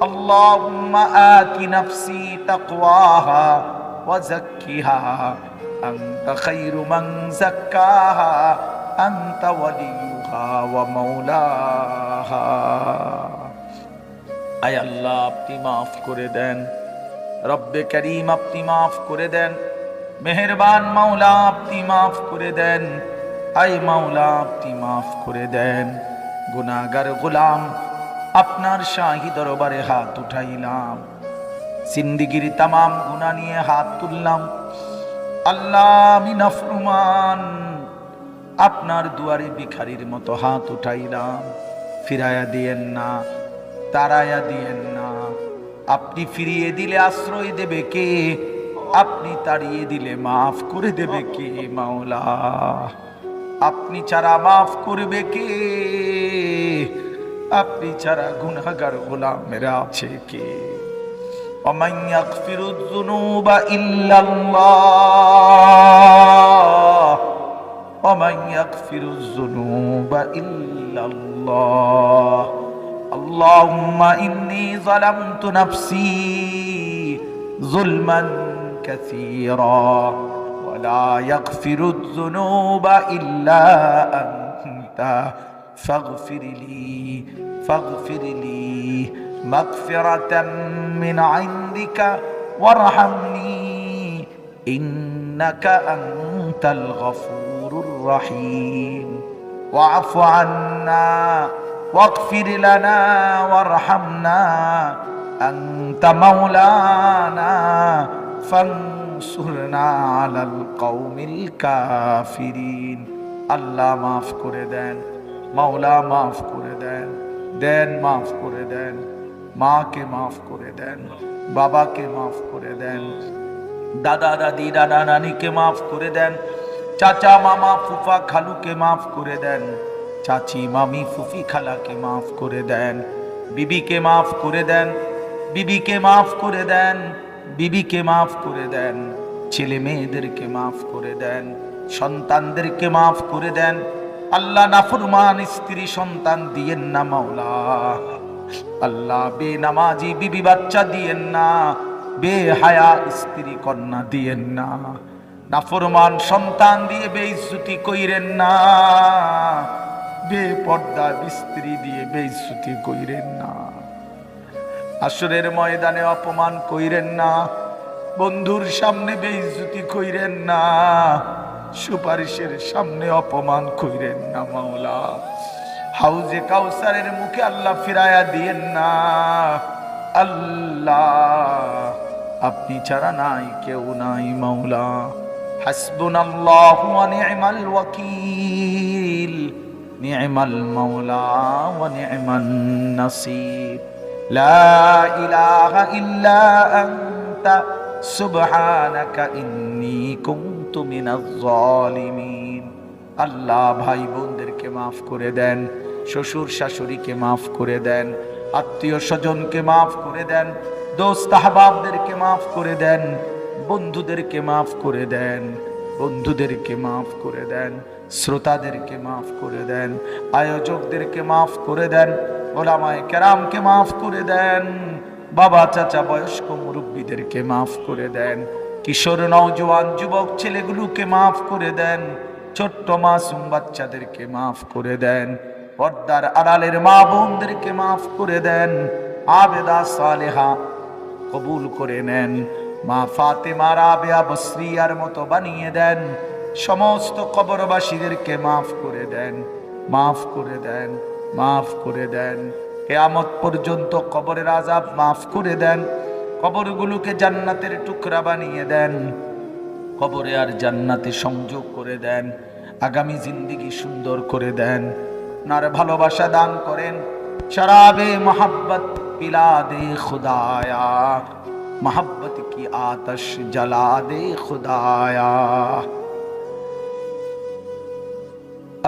اللهم آت نفسي تقواها وزكها أنت خير من زكاها أنت وليها ومولاها আয় আল্লাহ আপনি মাফ করে দেন রব্বে করিম আপনি মাফ করে দেন মেহেরবান মাওলা আপনি মাফ করে দেন আয় মাওলা আপনি মাফ করে দেন গুনাহগার গোলাম আপনার শাহী দরবারে হাত উঠাইলাম জিন্দেগীর तमाम গুনাহ নিয়ে হাত তুললাম আল্লাহ আমি নাফরমান আপনার দুয়ারে ভিখারির মতো হাত উঠাইলাম ফিরায়া দিয়েন না তারায়া দিয়েন না আপনি ফিরিয়ে দিলে আশ্রয় দেবে কে আপনি তাড়িয়ে দিলে মাফ করে দেবে কে মাওলা আপনি ছাড়া মাফ করবে কে আপনি ছাড়া গুনাহগার গোলামেরা আছে কে ومن يغفر الذنوب إلا الله ومن يغفر الذنوب إلا الله اللهم إني ظلمت نفسي ظلما كثيرا ولا يغفر الذنوب إلا أنت فاغفر لي مغفرة من عندك وارحمني إنك أنت الغفور الرحيم واعف عنا واغفر لنا وارحمنا أنت مولانا فانصرنا على القوم الكافرين الله মাফ করে দেন মাওলা মাফ করে দেন দেন মাফ করে দেন মাকে মাফ করে দেন বাবাকে মাফ করে দেন দাদা দাদি নানা নানিকে মাফ করে দেন চাচা মামা ফুফা খালুকে মাফ করে দেন চাচি মামি ফুফি খালাকে মাফ করে দেন বিবিকে মাফ করে দেন বিবিকে মাফ করে দেন বিবিকে মাফ করে দেন ছেলে মেয়েদেরকে মাফ করে দেন সন্তানদেরকে মাফ করে দেন আল্লাহ নাফরমান স্ত্রী সন্তান দিয়েন না মাওলা আল্লাহ বেনামাজি বিবি বাচ্চা দিয়েন না বেহায়া স্ত্রী কন্যা দিয়েন না নাফরমান সন্তান দিয়ে বেইজ্জতি কইরেন না বেপর্দা স্ত্রী দিয়ে বেইজ্জতি কইরেন না আসরের ময়দানে অপমান কইরেন না বন্ধুর সামনে বেইজ্জতি কইরেন না সুপারিশের সামনে অপমান কইরেন না মাওলা হাউজে কাউসারের মুখে আল্লাহ ফিরায়া দিয়েন না আল্লাহ আপনি ছাড়া নাই কেউ নাই মাওলা হাসবুনাল্লাহু ওয়া নি'মাল ওয়াকিল নি'মাল মাওলা ওয়া নি'মান নাসির লা ইলাহা ইল্লা আনতা সুবহানাকা ইন্নী কুনতু মিনাজ জালিমিন আল্লাহ ভাই বোনদেরকে মাফ করে দেন শ্বশুর শাশুড়িকে মাফ করে দেন আত্মীয় স্বজনকে মাফ করে দেন দোস্ত আহবাবদেরকে মাফ করে দেন বন্ধুদেরকে মাফ করে দেন বন্ধুদেরকে মাফ করে দেন, শ্রোতাদেরকে মাফ করে দেন, আয়োজকদেরকে মাফ করে দেন, ওলামায়ে কেরামকে মাফ করে দেন, বাবা চাচা বয়স্ক মুরব্বীদেরকে মাফ করে দেন, কিশোর নওজোয়ান যুবক ছেলেগুলোকে মাফ করে দেন, ছোট্ট মাসুম বাচ্চাদেরকে মাফ করে দেন, পর্দার আড়ালের মা বোনদেরকে মাফ করে দেন, আবেদা সালেহা কবুল করে নেন, মা ফাতেমা রাবেয়া বসরিয়ার মতো বানিয়ে দেন, সমস্ত কবরবাসীদেরকে মাফ করে দেন, মাফ করে দেন, মাফ করে দেন, কিয়ামত পর্যন্ত কবরের আযাব মাফ করে দেন, কবরগুলোকে জান্নাতের টুকরা বানিয়ে দেন, কবরে আর জান্নাতে সংযোগ করে দেন, আগামী জিন্দেগি সুন্দর করে দেন, নার ভালোবাসা দান করেন, শরাবে মোহাব্বত পিলা দে খুদায়া, मोहब्बत की आतश जला दे खुदाया।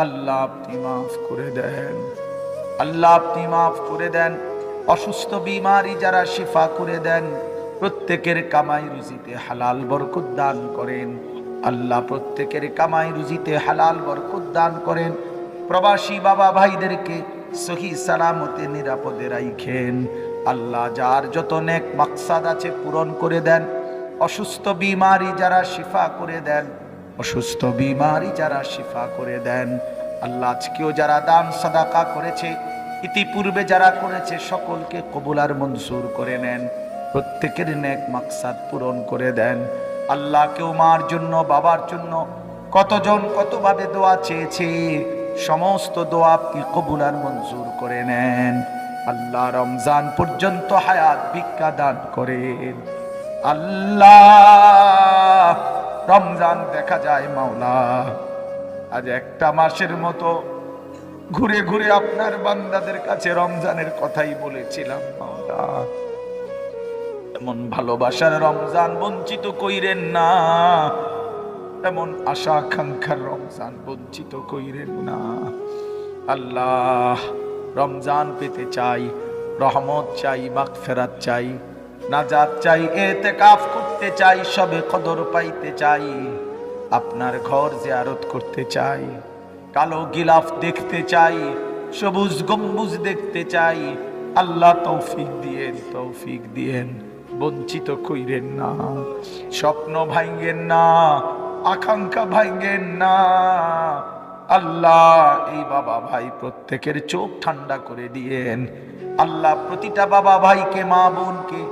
আল্লাহ আপনি মাফ করে দেন, আল্লাহ আপনি মাফ করে দেন, অসুস্থ বিমারি যারা শিফা করে দেন, প্রত্যেকের কামাই রুজিতে হালাল বরকত দান করেন, আল্লাহ প্রত্যেকের কামাই রুজিতে হালাল বরকত দান করেন, প্রবাসী বাবা ভাইদেরকে সহি সালামতে নিরাপদে রাখেন, আল্লাহ যার যত নেক মাকসাদ আছে পূরণ করে দেন, অসুস্থ বিমারি যারা শিফা করে দেন, অসুস্থ বিমারি যারা শিফা করে দেন, আল্লাহ আজকেও যারা দান সাদাকা করেছে, ইতিপূর্বে যারা করেছে, সকলকে কবুল আর মঞ্জুর করে নেন, প্রত্যেকের নেক মাকসাদ পূরণ করে দেন। আল্লাহ কেউ মার জন্য বাবার জন্য কতজন কতভাবে দোয়া চেয়েছে, সমস্ত দোয়া আপনি কবুল আর মঞ্জুর করে নেন। আল্লাহ রমজান পর্যন্ত হায়াত ভিক্ষা দান করেন। আল্লাহ রমজান দেখা যায় মাওলা, আজ একটা মাসের মতো ঘুরে ঘুরে আপনার বান্দাদের কাছে রমজানের কথাই বলেছিলাম মাওলা, এমন ভালোবাসার রমজান বঞ্চিত কইরেন না, এমন আশা আকাঙ্ক্ষার রমজান বঞ্চিত কইরেন না। আল্লাহ রমজান পেতে চাই, রহমত চাই, মাগফিরাত চাই, নাজাত চাই, ইতিকাফ করতে চাই, সবে কদর পাইতে চাই, আপনার ঘর জিয়ারত করতে চাই, কালো গিলাফ দেখতে চাই, সবুজ গম্বুজ দেখতে চাই। আল্লাহ তৌফিক দিয়েন, তৌফিক দিয়েন, বঞ্চিত কইরেন না, স্বপ্ন ভাঙ্গেন না, আকাঙ্ক্ষা ভাঙ্গেন না। আল্লাহ এই বাবা ভাই প্রত্যেকের চোখ ঠান্ডা করে দিয়েন। আল্লাহ প্রতিটা বাবা ভাইকে মা বোনকে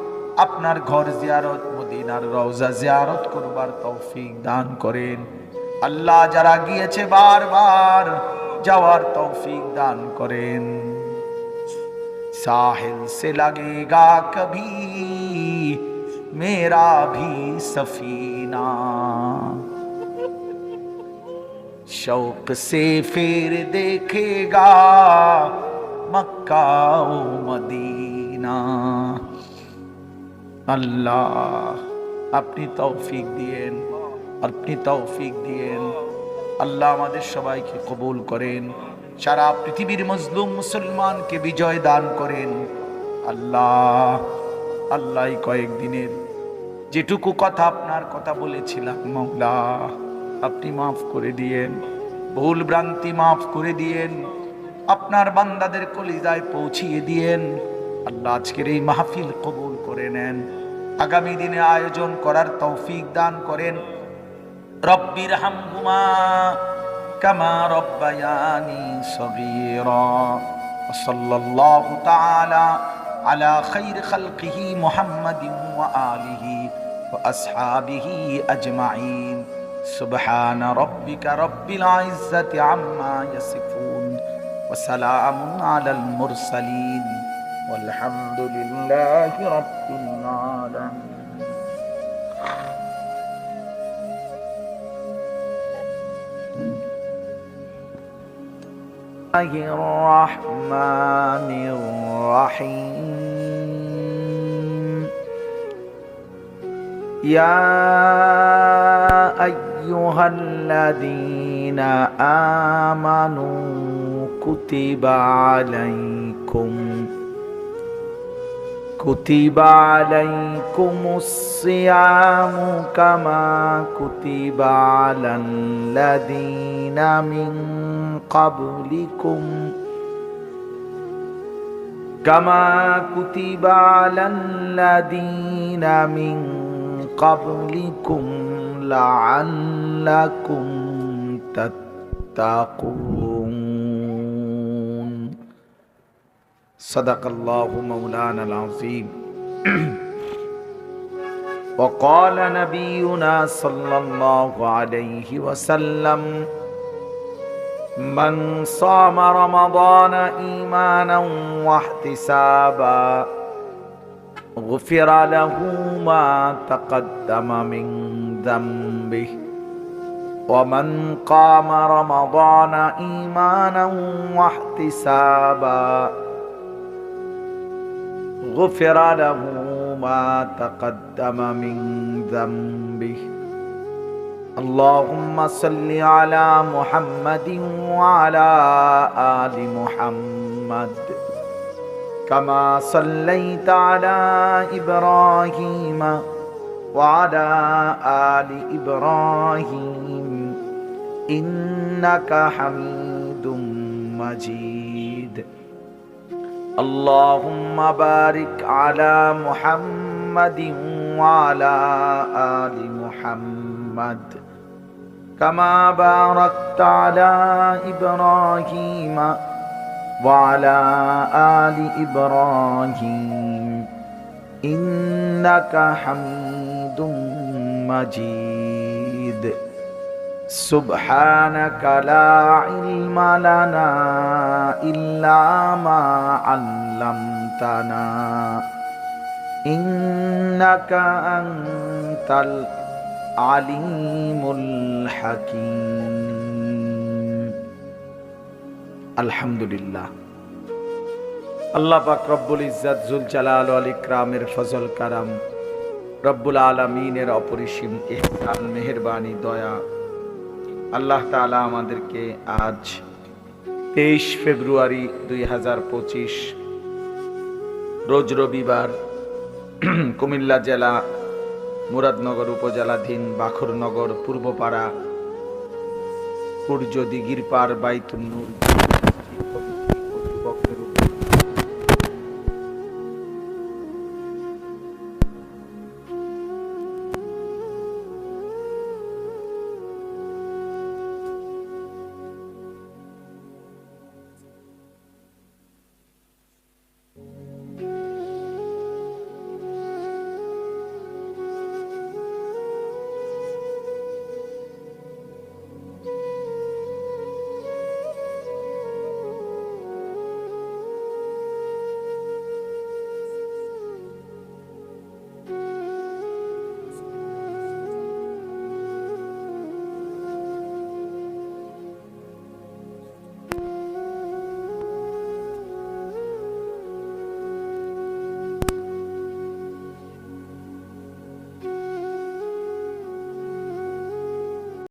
আপনার ঘর জিয়ারত, মদিনার রওজা জিয়ারত করবার তৌফিক দান করেন। আল্লাহ যারা গিয়েছে বারবার যাওয়ার তৌফিক দান করেন। साहिल से लगेगा कभी मेरा भी सफीना, शौक से फिर देखेगा मक्का ও मदीना। আল্লাহ আপনি তৌফিক দিয়েন, আপনি তৌফিক দিয়েন। আল্লাহ আমাদের সবাইকে কবুল করেন, সারা পৃথিবীর মজলুম মুসলমানকে বিজয় দান করেন। আল্লাহ আল্লাহ কয়েকদিনের যেটুকু কথা আপনার কথা বলেছিলাম মাওলা আপনি মাফ করে দিয়েন, ভুল ভ্রান্তি মাফ করে দিয়েন, আপনার বান্দাদের কলিজায় পৌঁছিয়ে দিয়েন। আল্লাহ আজকের এই মাহফিল কবুল করে নেন, আগামী দিনে আয়োজন করার তৌফিক দান করেন। রব্বির হামহুমা কামা রব্বায়ানি সগীরা। সাল্লাল্লাহু তাআলা আলা খাইর খালকিহি মুহাম্মাদিন ওয়া আলিহি ওয়া আসহাবিহি আজমাইন। সুবহান রাব্বিকা রাব্বিল ইজ্জাতি আম্মা ইয়াসিফুন ওয়া সালামুন আলাল মুরসালিন ওয়ালহামদুলিল্লাহি রাব্বিল আলামিন। الرحمن الرحيم يا أيها الذين آمنوا كتب عليكم কুতিবা আলাইকুমুস সিয়ামু কামা কুতিবা আলাল্লাযীনা মিন ক্বাবলিকুম কামা কুতিবা আলাল্লাযীনা মিন ক্বাবলিকুম লাআল্লাকুম তাত্তাকুন। সাদাকাল্লাহু মাওলানাল আযীম। وقال نبينا صلى الله عليه وسلم من صام رمضان إيمانا واحتسابا غفر له ما تقدم من ذنبه ومن قام رمضان إيمانا واحتسابا غفر له ما تقدم من ذنبه اللهم صل على محمد وعلى آل محمد كما صليت على إبراهيم وعلى آل إبراهيم إنك حميد مجيد اللهم بارك على محمد وعلى آل محمد كما باركت على إبراهيم وعلى آل إبراهيم إنك حميد مجيد سبحانك لا علم لنا إلا ما علمتنا إنك أنت العليم الحكيم الحمد لله আল্লাহ পাক রব্বুল ইজ্জত জুল জালাল ওয়াল ইকরামের ফজল কারাম রব্বুল আলামিনের অপরিসীম ইহসান মেহেরবানি দয়া আল্লাহ তাআলা আমাদেরকে আজ 23 ফেব্রুয়ারি 2025 রোজ রবিবার কুমিল্লা জেলা মুরাদনগর উপজেলাধীন বাখরনগর পূর্বপাড়া সূর্য দিঘির পার বাইতুন নূর